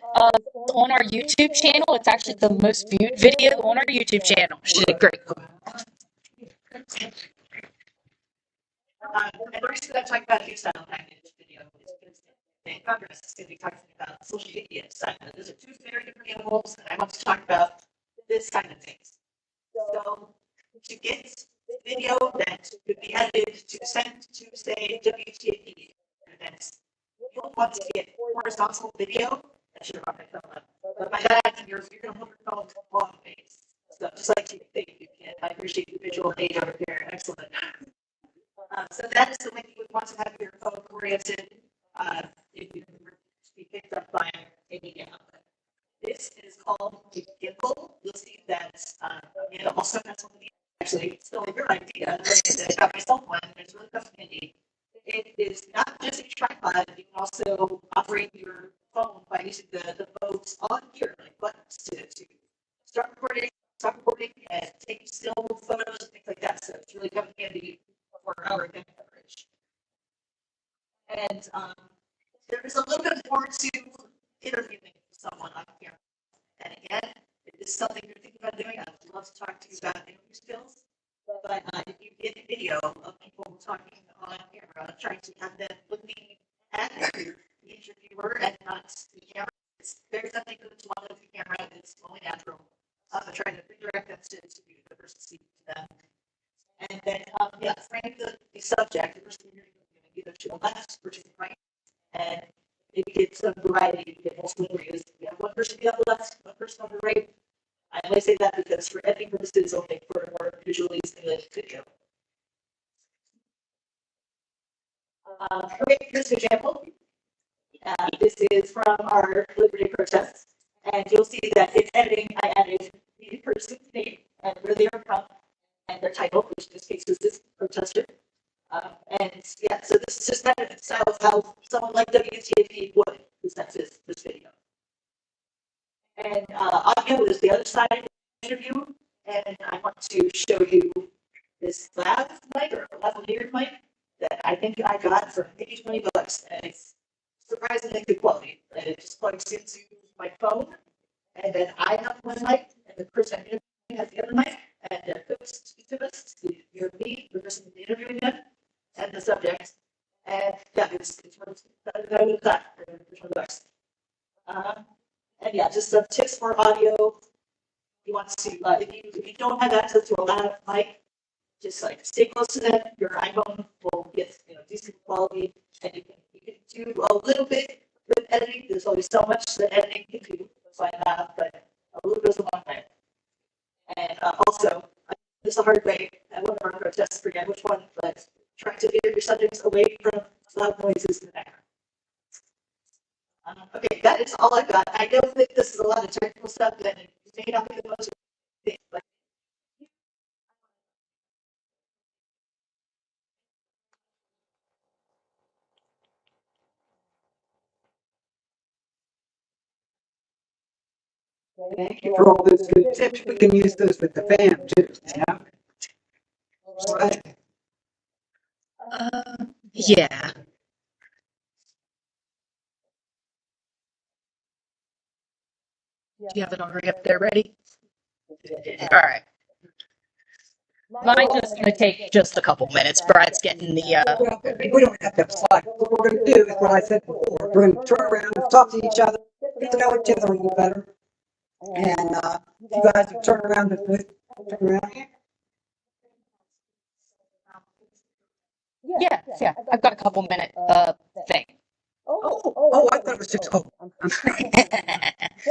on our YouTube channel? It's actually the most viewed video on our YouTube channel. She did great. And the reason I'm talking about news style package video is because in Congress is going to be talking about social media. Those are two very different animals, and I want to talk about this kind of things. So to get video that could be edited to send to, say, WTAP events, you'll want to get horizontal video. That should have already come up. But by that, you're going to hold your phone on the face. So just like you think you can. I appreciate the visual aid over here. Excellent. So that is the way you would want to have your phone oriented if you were to be picked up by a media outlet. This is called a gimbal. You'll see that it also has one of these. Actually, still a good idea. I got myself one. It's really custom handy. It is not just a tripod. You can also operate your phone by using the modes on here, like buttons to start recording, stop recording, and take still photos and things like that. So it's really coming handy for our event coverage. And there is a little bit more to interviewing someone on camera. And again, if this is something you're thinking about doing, I'd love to talk to you about interview skills. But if you get a video of people talking on camera, trying to have them looking at the interviewer and not the camera, it's very something good to want to look at the camera. It's only natural. Trying to redirect that to the person speaking to them. And then, frame the subject, the person you're interviewing, either to the left or to the right. And if you get some variety, you get multiple areas. You have one person on the left, one person on the right. I only say that because for editing purposes, I'll make for a more visually stimulating video. Okay, here's an example. This is from our Labor Day protest. And you'll see that in editing, I added the person's name and where they are from and their title, which in this case is this protester. So this is just kind of style of how someone like WTAP would present this video. And audio is the other side of the interview, and I want to show you this lav mic or lavalier mic that I think I got for maybe $20, and it's surprisingly good quality. And it just plugs into my phone, and then I have one mic, and the person interviewing has the other mic, and it hooks to each of us to hear me, the person interviewing them, and the subject. And yeah, it's better than that for $20. And yeah, just some tips for audio. You want to, if you don't have access to a lav mic, just like stay close to them. Your iPhone will get decent quality, and you can do a little bit with editing. There's only so much that editing can do. Like that, but a little bit is a long time. And also, it's a hard way. I one of our protests, forget which one, but try to get your subjects away from loud noises in the background. Okay, that is all I've got. I know that this is a lot of technical stuff, and it may not be the most thing, but Thank you for all those good tips. We can use those with the fam too, Right. Yeah. Do you have it already up there ready? All right. Mine's just gonna take just a couple minutes. Brad's getting the Well, we don't have to have slides. What we're going to do is what I said before. We're going to turn around and talk to each other, get to know each other a little better. And if you guys would turn around and turn around here. yeah. I've got a couple minute thing. Oh, I thought it was just,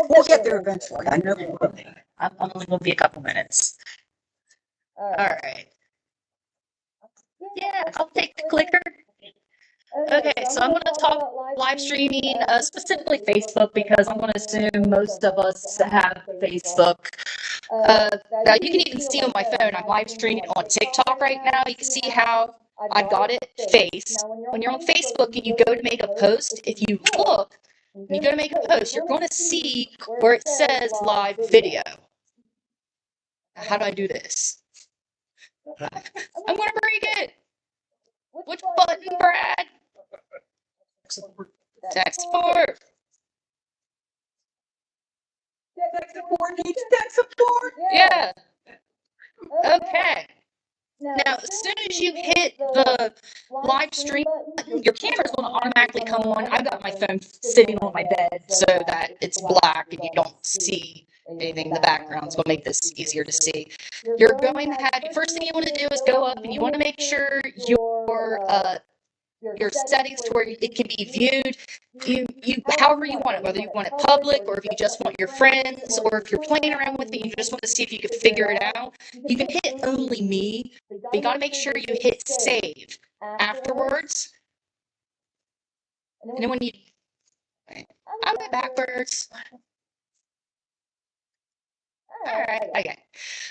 we'll get there eventually. I know we will. I'm only gonna be a couple minutes. All right. Yeah, I'll take the clicker. Okay, so I'm going to talk live streaming, specifically Facebook, because I'm going to assume most of us have Facebook. Now, you can even see on my phone, I'm live streaming on TikTok right now. You can see how I got it faced. When you're on Facebook and you go to make a post, if you look, when you go to make a post, you're going to see where it says live video. How do I do this? I'm going to break it. Which button, Brad? Text support. Tech support needs tech support. Yeah. Okay. Now, as soon as you hit the live stream button, your camera's going to automatically come on. I've got my phone sitting on my bed so that it's black and you don't see anything in the background. It's going to make this easier to see. You're going to have, first thing you want to do is go up and you want to make sure your settings to where it can be viewed, you however you want it, whether you want it public or if you just want your friends or if you're playing around with it, you just want to see if you can figure it out. You can hit only me, but you got to make sure you hit save afterwards. And then when you, I went backwards. Alright, okay.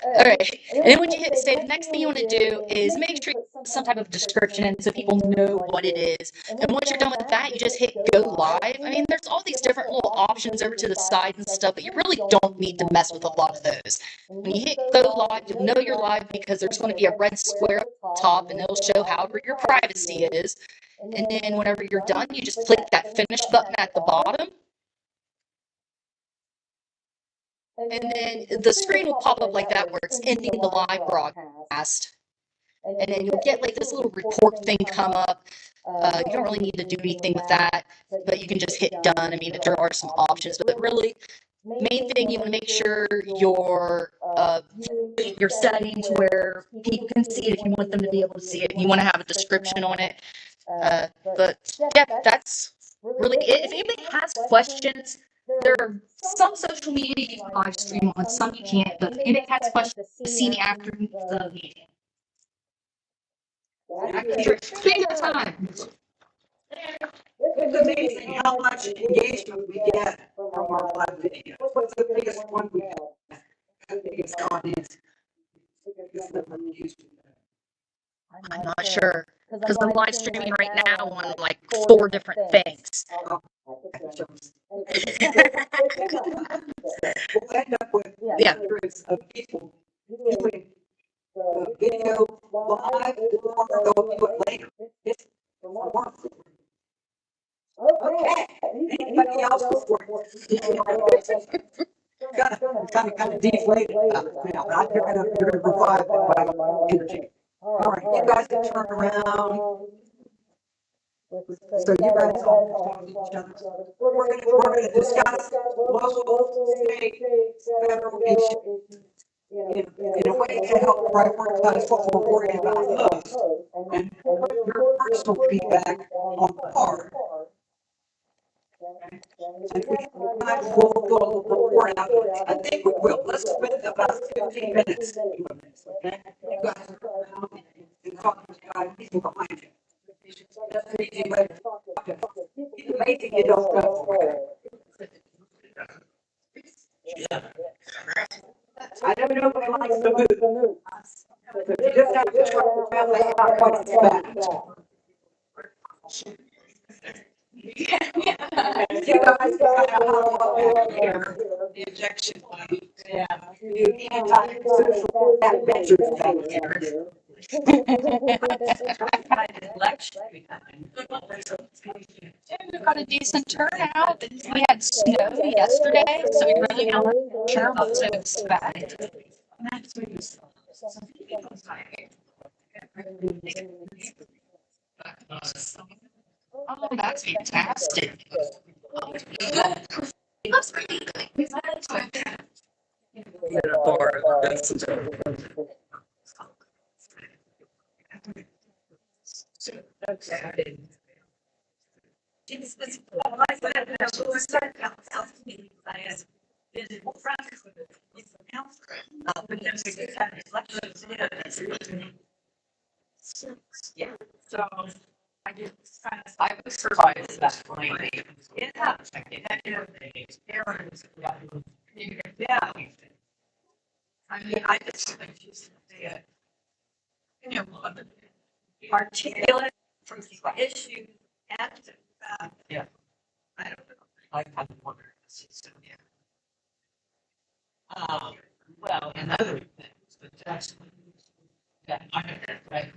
Alright, and then when you hit save, the next thing you want to do is make sure you put some type of description in so people know what it is. And once you're done with that, you just hit go live. I mean, there's all these different little options over to the side and stuff, but you really don't need to mess with a lot of those. When you hit go live, you'll know you're live because there's going to be a red square up top and it'll show however your privacy is. And then whenever you're done, you just click that finish button at the bottom. And then the screen will pop up like that where it's ending the live broadcast. And then you'll get like this little report thing come up. You don't really need to do anything with that, but you can just hit done. I mean, there are some options, but really, main thing you want to make sure your settings where people can see it if you want them to be able to see it. You want to have a description on it. But yeah, that's really it. If anybody has questions, there are some social media you can live stream on, some you can't, but if anybody has questions, see me after the meeting. Take your time. It's amazing how much engagement we get from our live videos. What's the biggest one we get? The biggest audience? I'm not sure, because I'm live streaming right now on like 4 different things. We'll end up with hundreds of people doing the video live or they'll do it later. It's for one. Okay, anybody else before? Kind of deflated about it now, but I think we're gonna revive that by energy. All right, you guys can turn around. So you guys all talk to each other. We're gonna discuss local, state, federal issues in a way to help prioritize what we're worried about most and put your personal feedback on the card. And we will go a little more out. I think we will. Let's spend about 15 minutes doing this, okay? You guys are around and talk to the guy behind you. That's an easy way to talk to him. He's amazing you don't know. I never know if he likes to move. So you just have to try to around the out what it's back. You guys got a hollow back here, the injection point. Yeah. The anti-social adventures back here. We got a decent turnout. We had snow yesterday, so we really don't sure what to expect. Oh, that's fantastic. That's pretty good. Yeah, so I was surprised that point. Yeah. Yeah. I mean, I just articulate from the issue and yeah. I don't know. I kind of wonder the system, yeah. Well, and other things, but that's that I right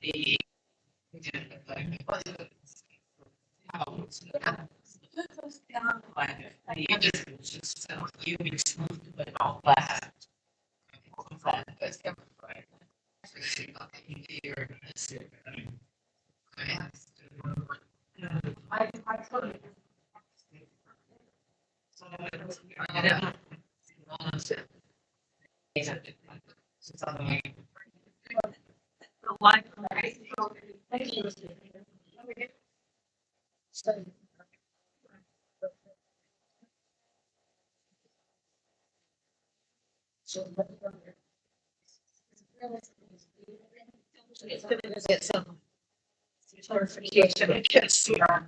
the you just you be smooth but all that. I totally. So it's going to get some clarification, I guess. Yeah.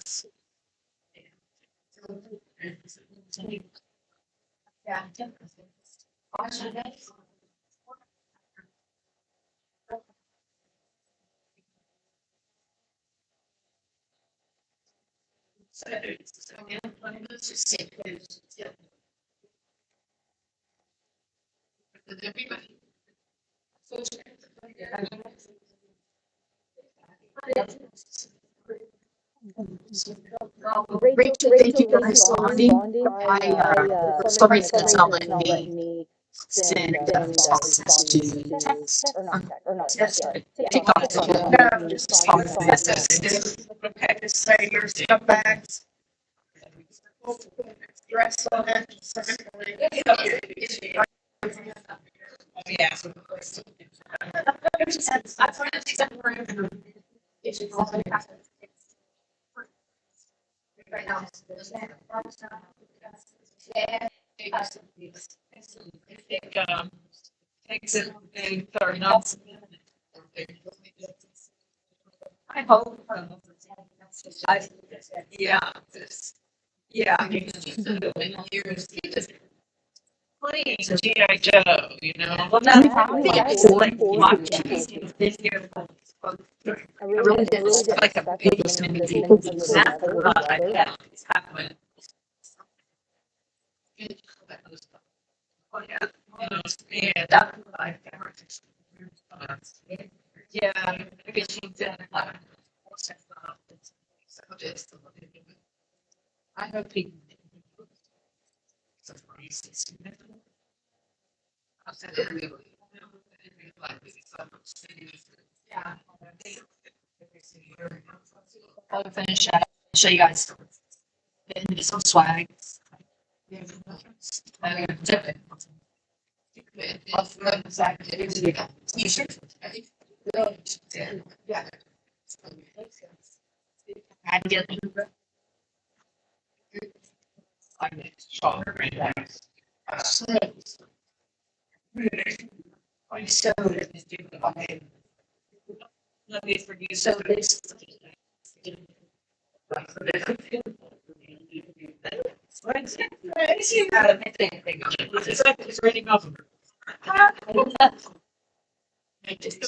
Rachel, thank you for responding. Sorry that it's not letting me send responses to text. TikTok. Okay, just say your stuff bags. Dress on it. Yeah. I find it separate. Right now. Takes it in 30 minutes. I hope. Yeah. Yeah. Years. Playing G.I. Joe, you know. Well, that's probably I really did like a big movie. Oh, yeah. Yeah, that I yeah, because she did I hope he. Yeah. I'll finish that. Show you guys. And some swag. Yeah. I get so so this It's raining off of her. It's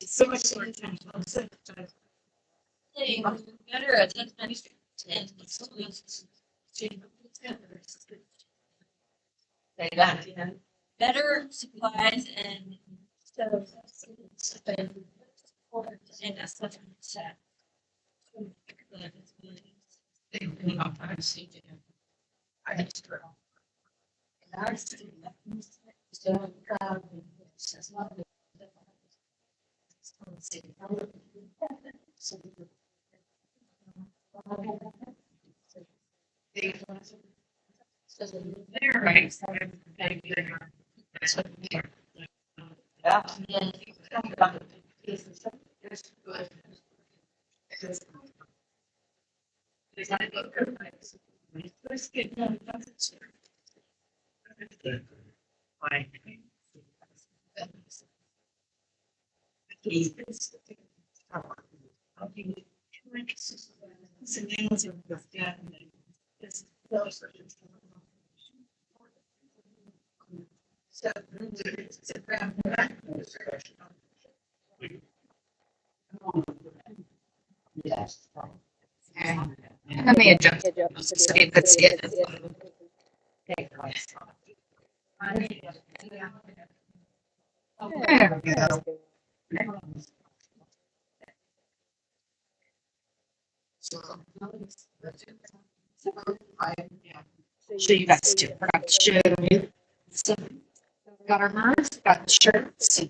so much more time. better at 10. Say that. Better supplies and so and that's what I'm saying. Let me adjust so you could see it. There we go. Show you guys too. Forgot to show you. So, got our merch, got the shirts.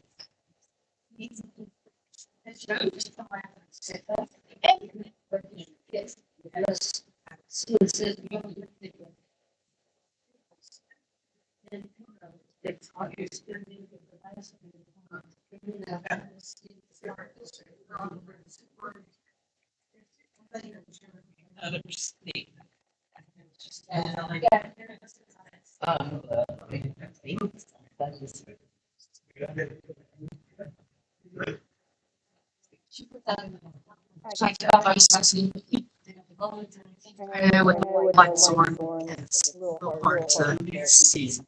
I would like someone it's a little hard to see.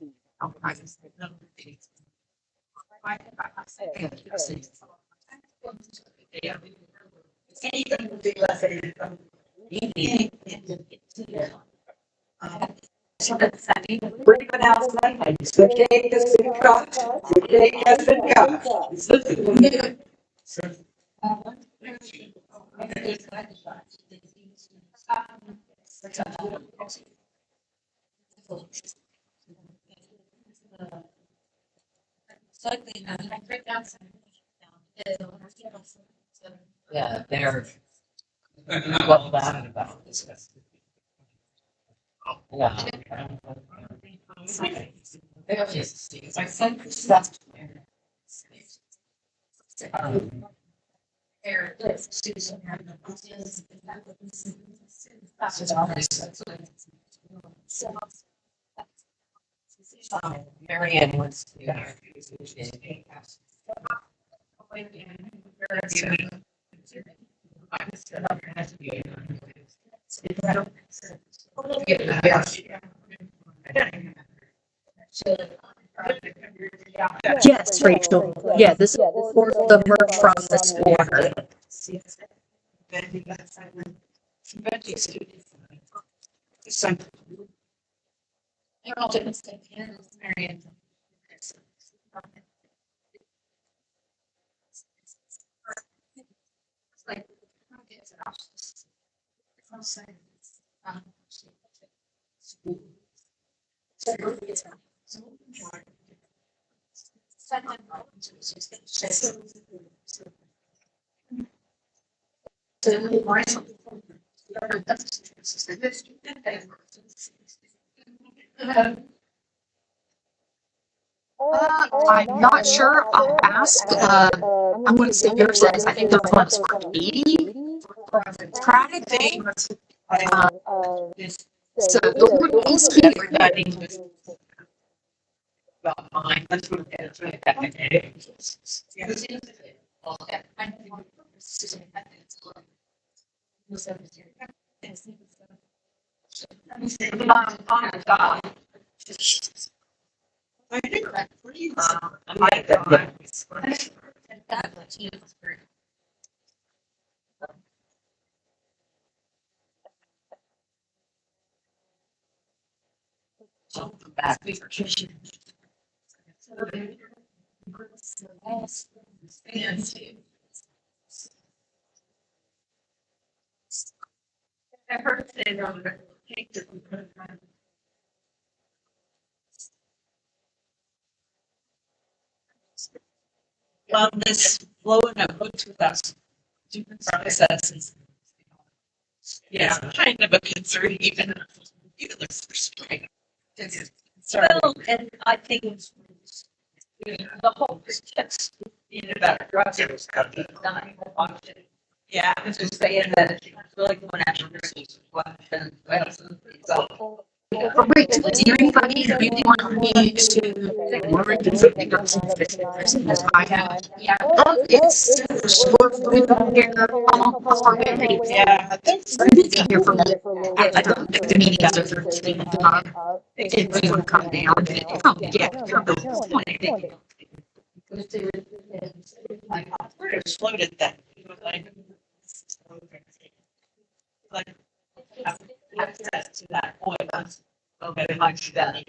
Pretty good house tonight. The cake has been cut. The cake has been cut. Yeah, they're well that about this. Yeah. I think that's Marianne wants to. Yes, Rachel. Yeah, this is for the work from this quarter. They're all different stuff. Yeah, it's very. It's like, okay, it's an option. From saying, I'm not sure. I'll ask. I'm going to say yours says, I think their one's for 80. Try to think. So the one is here. Everybody was about mine. That's what it is. Right back in the day. I think that's pretty. I like that. Back. I heard they don't take the. Well, this flowing of books with us process is, yeah, kind of a concern, even if for spring. Well, and I think it's, the whole text, that process of the design function. Yeah, I'm just saying that I feel like one actually is what, and so. Rachel, is there anybody who you want me to learn to figure out some figures as I have? Yeah, it's short with here. Yeah, It's busy here for me. I don't think the meetings are 13 o'clock. If you want to come down, yeah, you're the point. Like, where it floated that, like, have access to that point, okay, if I see that.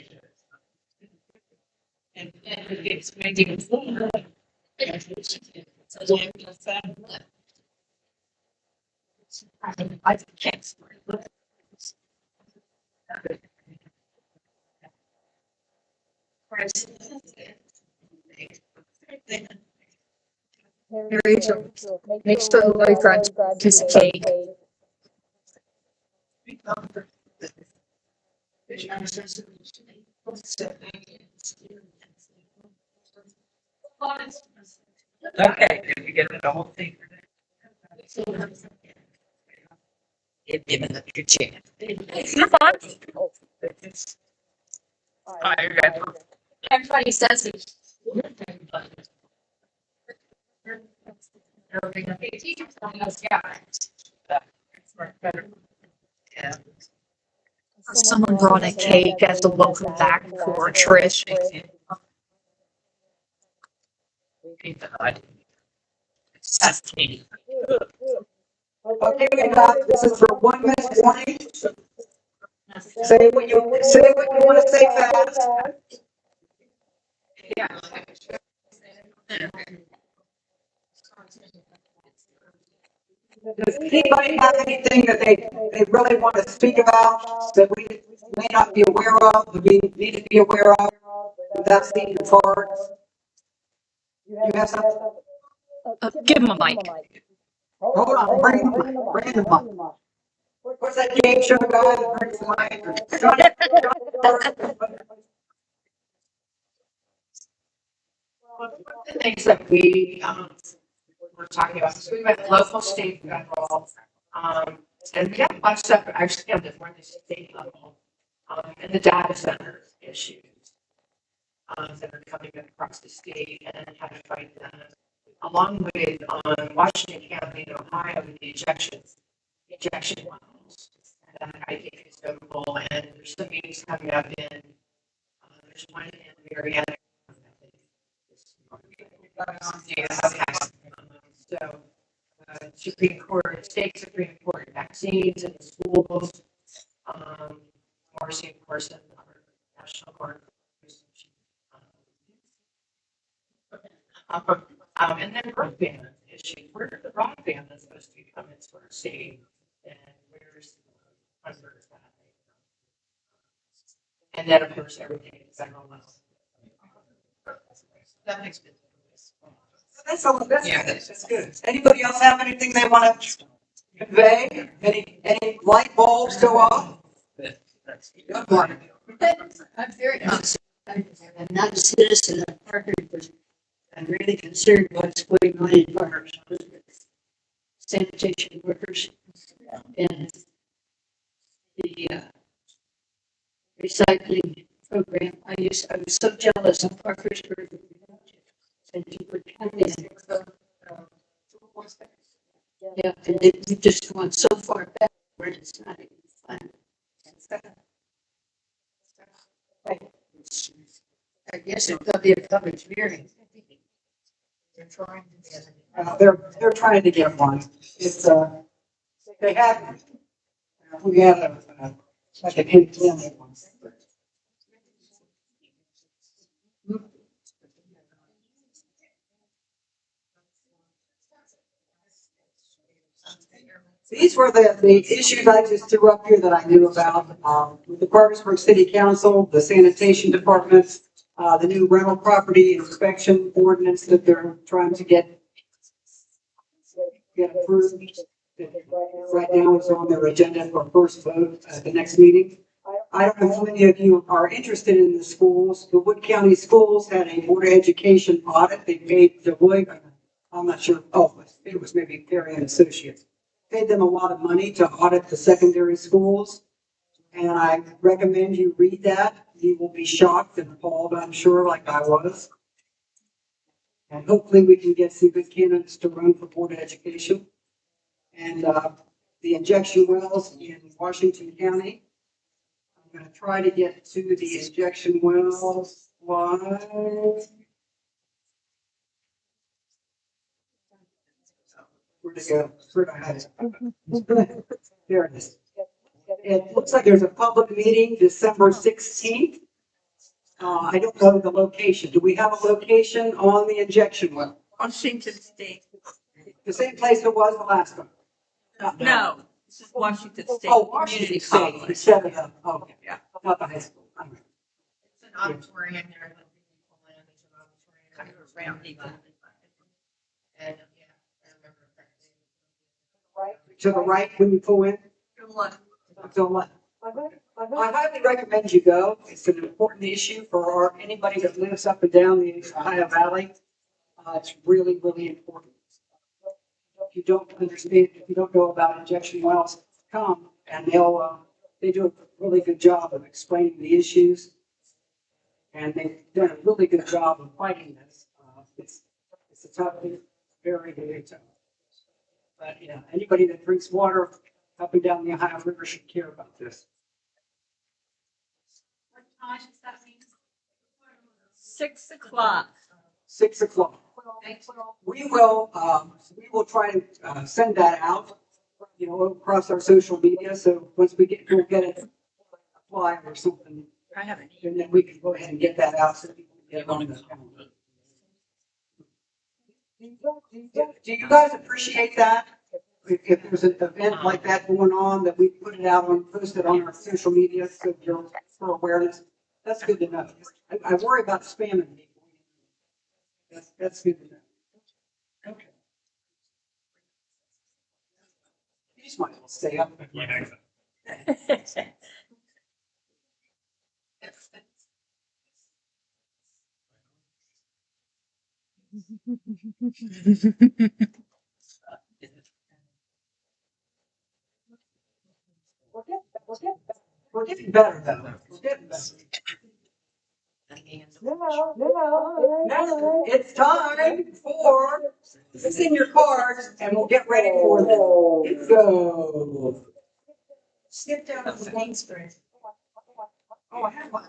And it's maybe. I can't. Rachel, make sure the boyfriend's piece of cake. Okay, did we get the whole thing? Give him a good chance. You're fine. Everybody says it. Yeah. Someone brought a cake at the local back for Trish. That's me. Okay, this is for 1 minute warning. Say what you want to say fast. Does anybody have anything that they really want to speak about that we may not be aware of, that we need to be aware of without speaking forward? You have something? Give him a mic. Hold on, bring the mic. What's that game show guy that brings the mic? One of the things that we were talking about is we went local, state, federal, and we got a lot of stuff actually on the state level, and the data center issues that are coming across the state and how to fight them, along with Washington County and Ohio with the ejection levels. That I think is notable, and there's some meetings coming up in. There's one in Marietta. So, Supreme Court, state Supreme Court vaccines in the schools, Marcy, of course, and National Guard. And then broadband issue, where the broadband is supposed to be coming to our city, and where's under that? And then, of course, everything is federal level. That makes good sense. That's all, that's good. Anybody else have anything they want to convey? Any light bulbs go off? Good morning. I'm very honest. I'm not a citizen of Parker, but I'm really concerned what's going on in Parker. Sanitation workers and the recycling program. I was so jealous of Parkersburg. And you would come in. Yeah, and we just gone so far back where it's not even fun. I guess it's gonna be a public hearing. They're trying to get it. They're trying to get one. It's, they have, we have like an informal one. These were the issues I just threw up here that I knew about, with the Parkersburg City Council, the sanitation department, the new rental property inspection ordinance that they're trying to get approved. Right now it's on their agenda for first vote at the next meeting. I don't know how many of you are interested in the schools. The Wood County Schools had a Board of Education audit. They paid Deloitte, I'm not sure, it was maybe Perry and Associates. Paid them a lot of money to audit the secondary schools. And I recommend you read that. You will be shocked and appalled, I'm sure, like I was. And hopefully we can get some good candidates to run for Board of Education. And the injection wells in Washington County. I'm going to try to get to the injection wells live. Where'd it go? Where'd I have it? There it is. It looks like there's a public meeting December 16th. I don't know the location. Do we have a location on the injection well? Washington State. The same place it was the last time? No, this is Washington State. Oh, Washington State. Instead of, okay, yeah, not the high school. It's an auditorium there. Kind of around the and yeah, I remember correctly. Right. To the right when you pull in? To the left. To the left. I highly recommend you go. It's an important issue for anybody that lives up and down the Ohio Valley. It's really, really important. If you don't understand, if you don't know about injection wells, come and they do a really good job of explaining the issues. And they've done a really good job of fighting this. It's a tough thing, very, very tough. But yeah, anybody that drinks water up and down the Ohio River should care about this. What time does that mean? 6 o'clock. 6 o'clock. We will try to send that out, across our social media. So once we'll get it, a flyer or something. I haven't. And then we can go ahead and get that out so people can get on the calendar. Do you guys appreciate that? If there's an event like that going on, that we put it out and post it on our social media so you're for awareness. That's good to know. I worry about spamming people. That's good to know. Okay. You just might as well stay up. We're getting better though. We're getting better. No, it's time for, it's in your cards and we'll get ready for this. Go. Skip down to the main screen. Oh, I have one.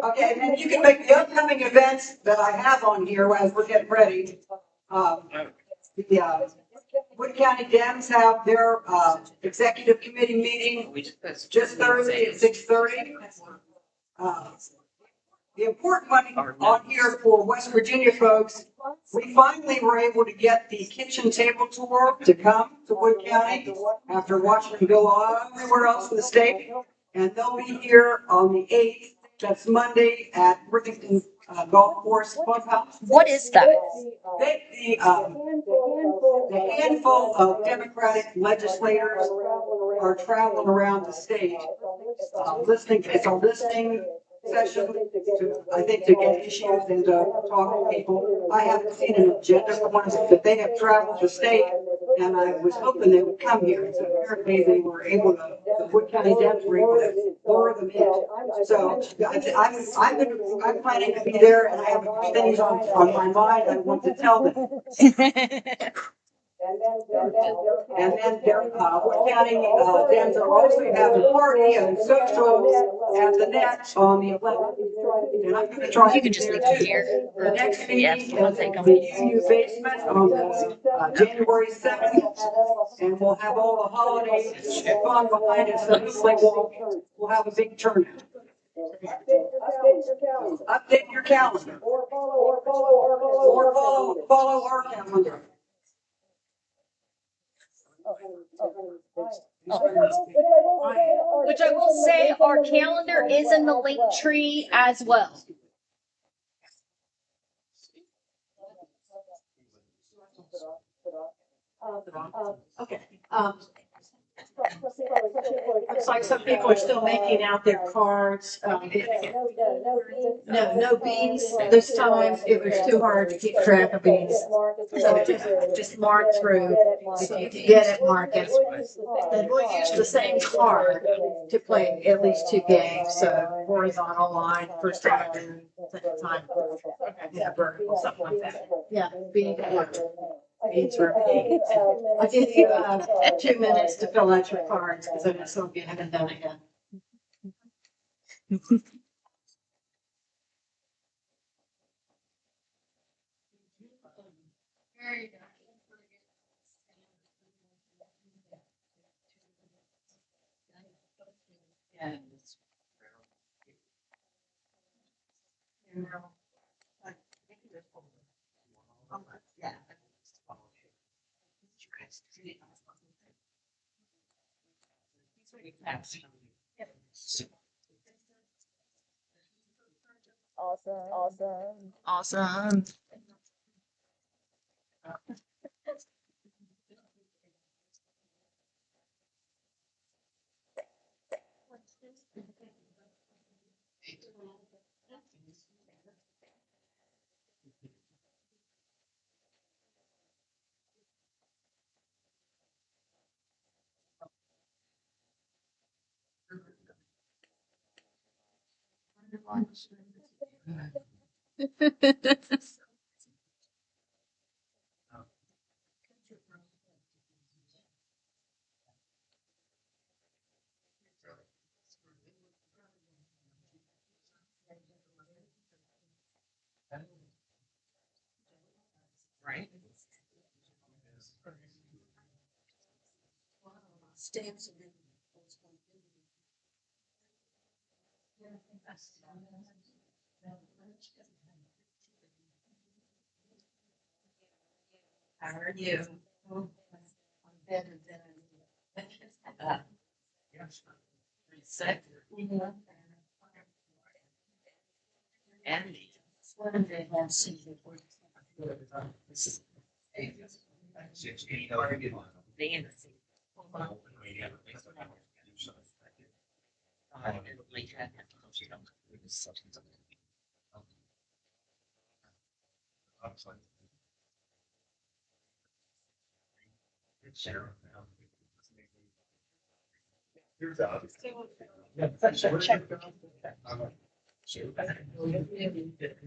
Okay, and you can make the upcoming events that I have on here as we're getting ready. Wood County Dems have their, executive committee meeting just Thursday at 6:30. The important one on here for West Virginia folks, we finally were able to get the kitchen table tour to come to Wood County after watching them go everywhere else in the state. And they'll be here on the 8th, that's Monday at Worthington Golf Course Clubhouse. What is that? The handful of Democratic legislators are traveling around the state, listening. It's a listening session to, I think, to get issues and to talk to people. I haven't seen an agenda for one, but they have traveled the state, and I was hoping they would come here. So apparently they were able to, the Wood County Dems were able to lure them in. So I'm planning to be there, and I have a few things on my mind I want to tell them. And then Wood County Dems are also having a party and social at the next on the 11th. And I'm going to try. You can just leave them here. The next meeting Yeah, is I'll take them. the UU basement on the January 7th. And we'll have all the holidays fun behind us. So it's like we'll have a big turnout. Update your calendar. Or follow our calendar. Which I will say, our calendar is in the link tree as well. Okay. Looks like some people are still making out their cards. No beans this time. It was too hard to keep track of beans. So just mark through. If you get it, mark it. And we'll use the same card to play at least 2 games. So horizontal line, first time, and second time. Yeah, vertical, something like that. Yeah, beans were beans. I'll give you 2 minutes to fill out your cards because I know some of you haven't done it yet. Awesome. Right? Stamps. How are you? I'm better than sick. And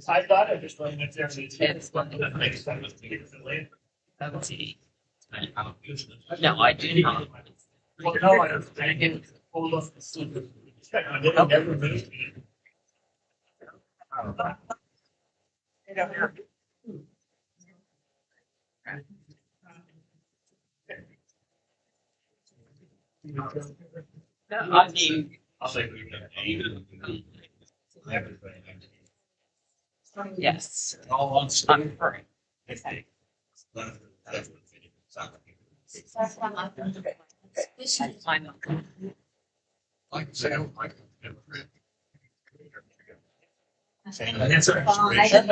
I thought I just wanted to that makes sense to get it later. no, I do not. Well, no, I didn't hold up the sleep. I didn't never move. I mean, I'll say we can even everything. yes. All on stuff. Like I say, I don't like it. Saying that it's an observation.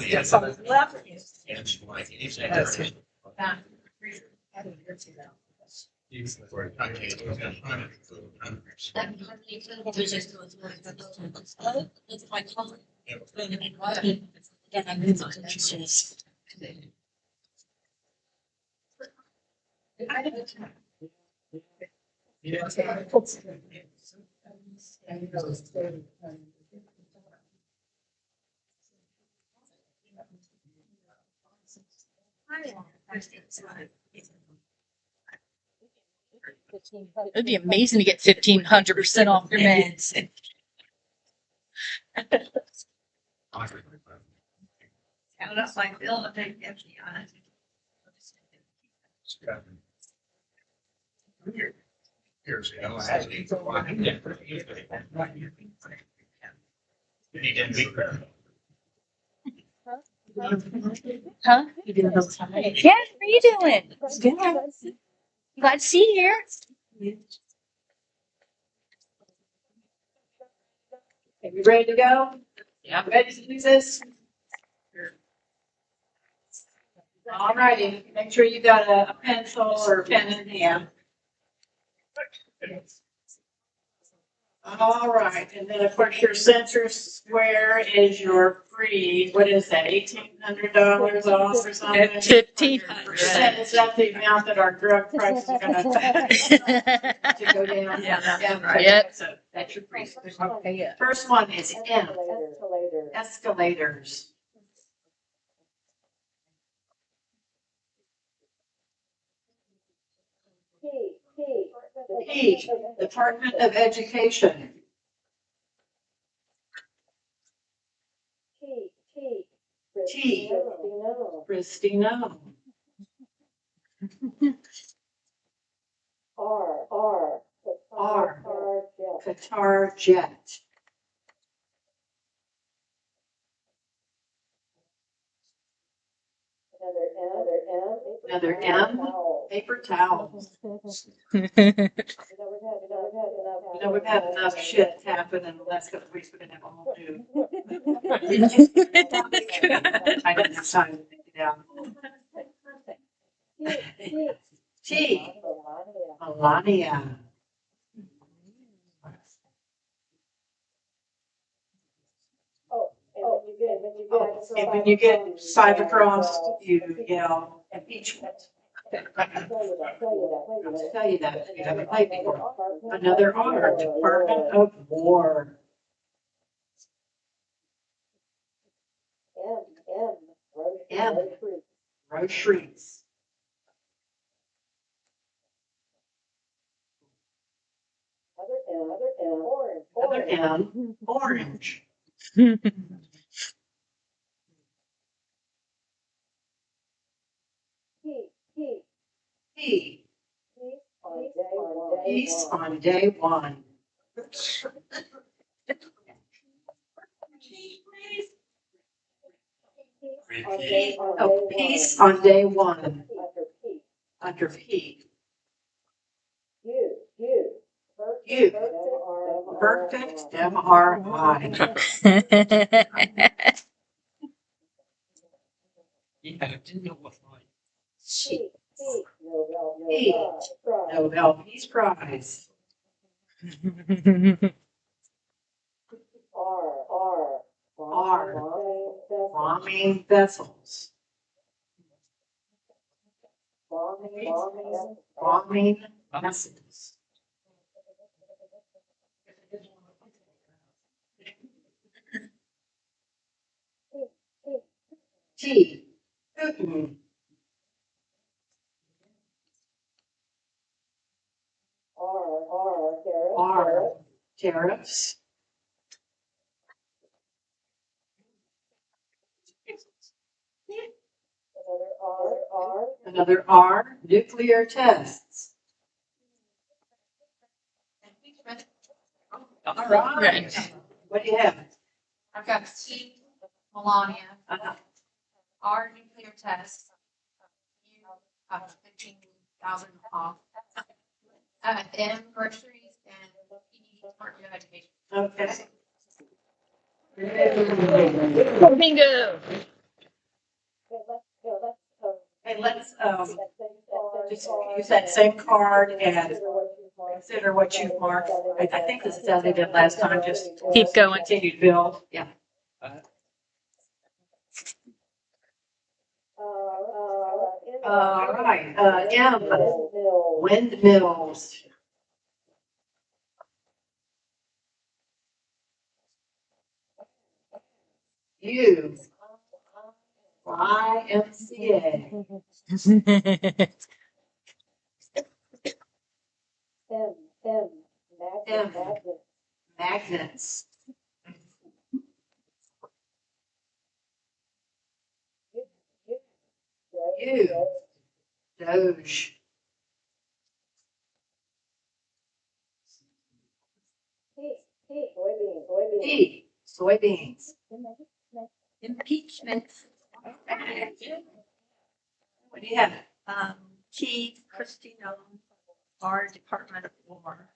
Yes. It's like, it's interesting. It'd be amazing to get 1,500% off your meds. Count up my bill and take 50 on it. Here's the other side. He didn't be fair. Huh? Yeah, how are you doing? Good. Glad to see you here. Are you ready to go? Yeah. Ready to do this? All righty. Make sure you got a pencil or a pen in hand. All right, and then of course your center square is your free, what is that, $1,800 off or something? 1,500. Is that the amount that our drug prices are gonna to go down? Yeah, right. Yep. So that's your free. Okay, first one is M, escalators. P, Department of Education. T, Christina. R, Qatar Jet. Another M, paper towels. You know, we've had enough shit happen in the last couple of weeks, we didn't have a whole new. I didn't have time to think it out. T, Melania. And when you get cybercrossed, you yell impeachment. I'll tell you that if you haven't played before. Another R, Department of War. M, groceries. Another M, orange. P, peace on day one. Oh, peace on day one. Under P. U. Perfect MRI. Yeah, I didn't know what line. P. Nobel Peace Prize. R. Bombing vessels. Bombing vessels. T. Putin. R. Tariffs. Another R. Nuclear tests. impeachment. All right. What do you have? I've got C, Melania, Uh-huh. R nuclear test. U, 15,000 off. M groceries and E Department of Education. Okay. Bingo. Hey, let's, just use that same card and consider what you've marked. I think this is as they did last time, just Keep going. continue to build. Yeah. All right, M, windmills. U, YMCA. M, magnets. U, Doge. P, soybeans. Impeachment. What do you have? T, Christina, R Department of War.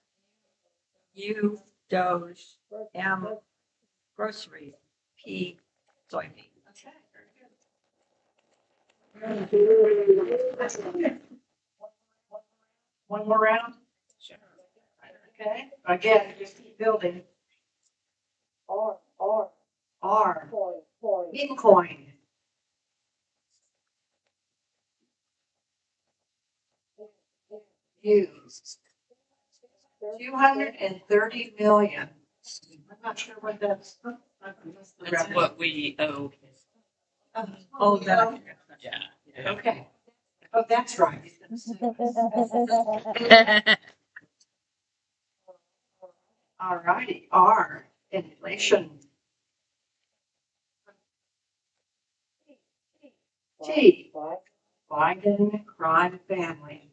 U, Doge, M, grocery, P, soybean. One more round? Sure. Okay, again, just keep building. R, Bitcoin. U, 230 million. I'm not sure what that's. That's what we owe. Oh, that. Yeah. Okay. Oh, that's right. All righty. R, inflation. T, Biden crime family.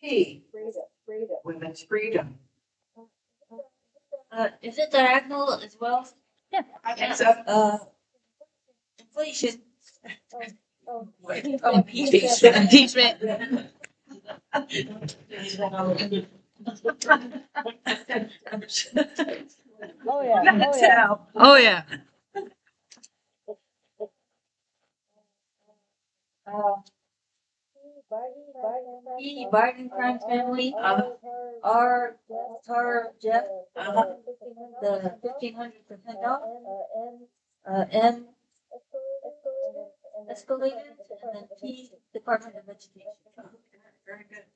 P, women's freedom. Is it diagonal as well? Yeah. I think so. Inflation. Impeachment. Oh, yeah. Oh yeah. E, Biden crime family. R, Tar, Jeff. The 1,500% off. M, escalators. And then P, Department of Education. Very good.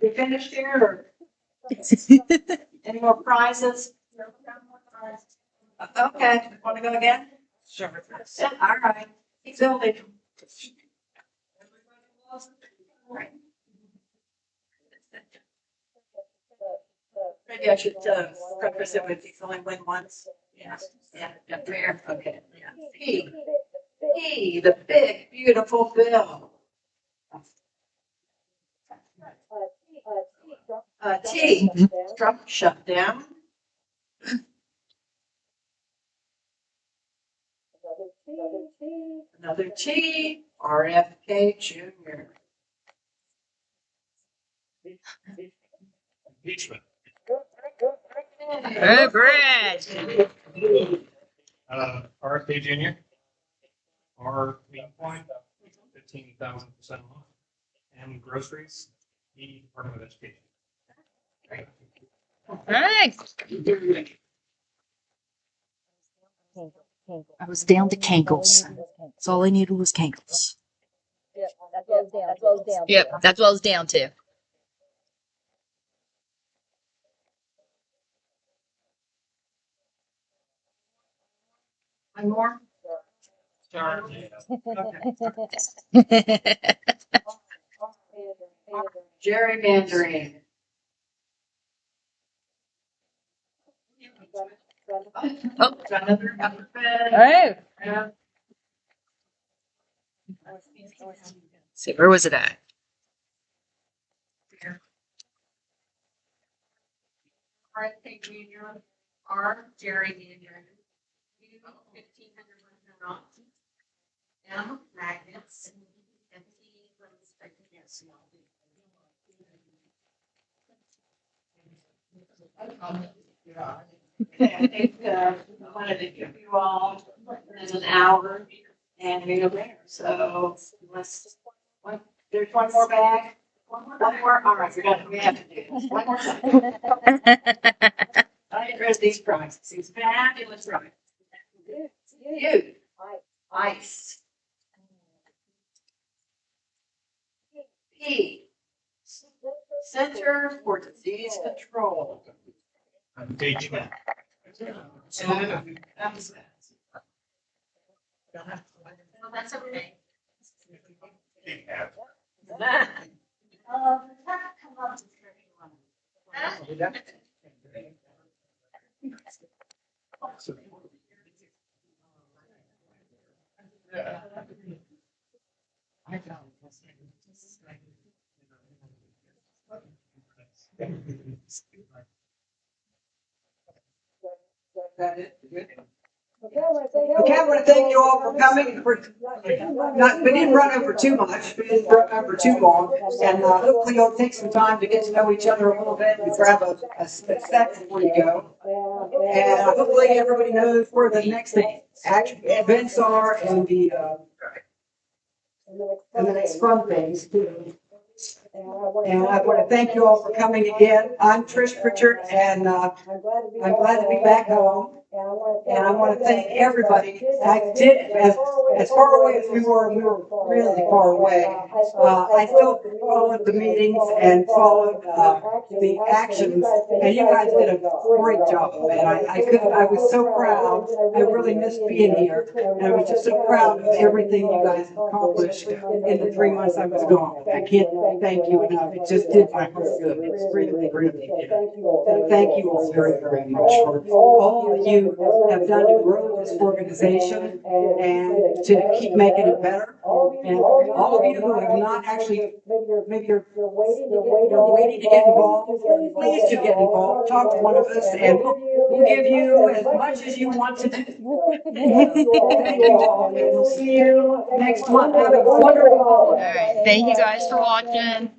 You finished here or any more prizes? Okay, want to go again? Sure. Yeah, all right. Keep building. Maybe I should preface it with he's only win once. Yeah, yeah, fair. Okay, yeah. P, the big, beautiful bill. T, Trump shutdown. Another T, RFK Jr. Impeachment. Hey, Brad. RFK Jr. R Bitcoin, 15,000% off. And groceries, E Department of Education. All right. I was down to Kankles. That's all I needed was Kankles. Yep, that's what I was down. Yep, that's what I was down to. One more? Sure. Gerrymandering. Oh. Another alphabet. Hey. Yeah. See, where was it at? RFK Junior, R. Jerry Junior, U 1500 M. Magnets, and T. Okay, I think I wanted to give you all an hour and we go there. So there's one more bag. One more. All right, we have to do this. One more time. I get rid of these prizes. These fabulous prizes. You. Ice. P. Center for Disease Control. Engagement. That was fast. Well, that's okay. Okay, I want to thank you all for coming. We didn't run over too much. We didn't run over too long. And hopefully you'll take some time to get to know each other a little bit and grab a snack before you go. And hopefully everybody knows where the next events are and the next fun things too. And I want to thank you all for coming again. I'm Trish Pritchard, and I'm glad to be back home. And I want to thank everybody. I did, as far away as we were really far away. I still followed the meetings and followed the actions, and you guys did a great job. And I was so proud. I really missed being here, and I was just so proud of everything you guys accomplished in the 3 months I was gone. I can't thank you enough. It just did my heart good. It's really, really did. So thank you all very, very much for all that you have done to grow this organization and to keep making it better. And all of you who have not actually, maybe you're waiting to get involved, please do get involved. Talk to one of us, and we'll give you as much as you want to do. Thank you all, and we'll see you next month. Have a wonderful holiday. All right. Thank you guys for watching.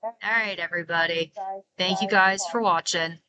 All right, everybody. Thank you guys for watching.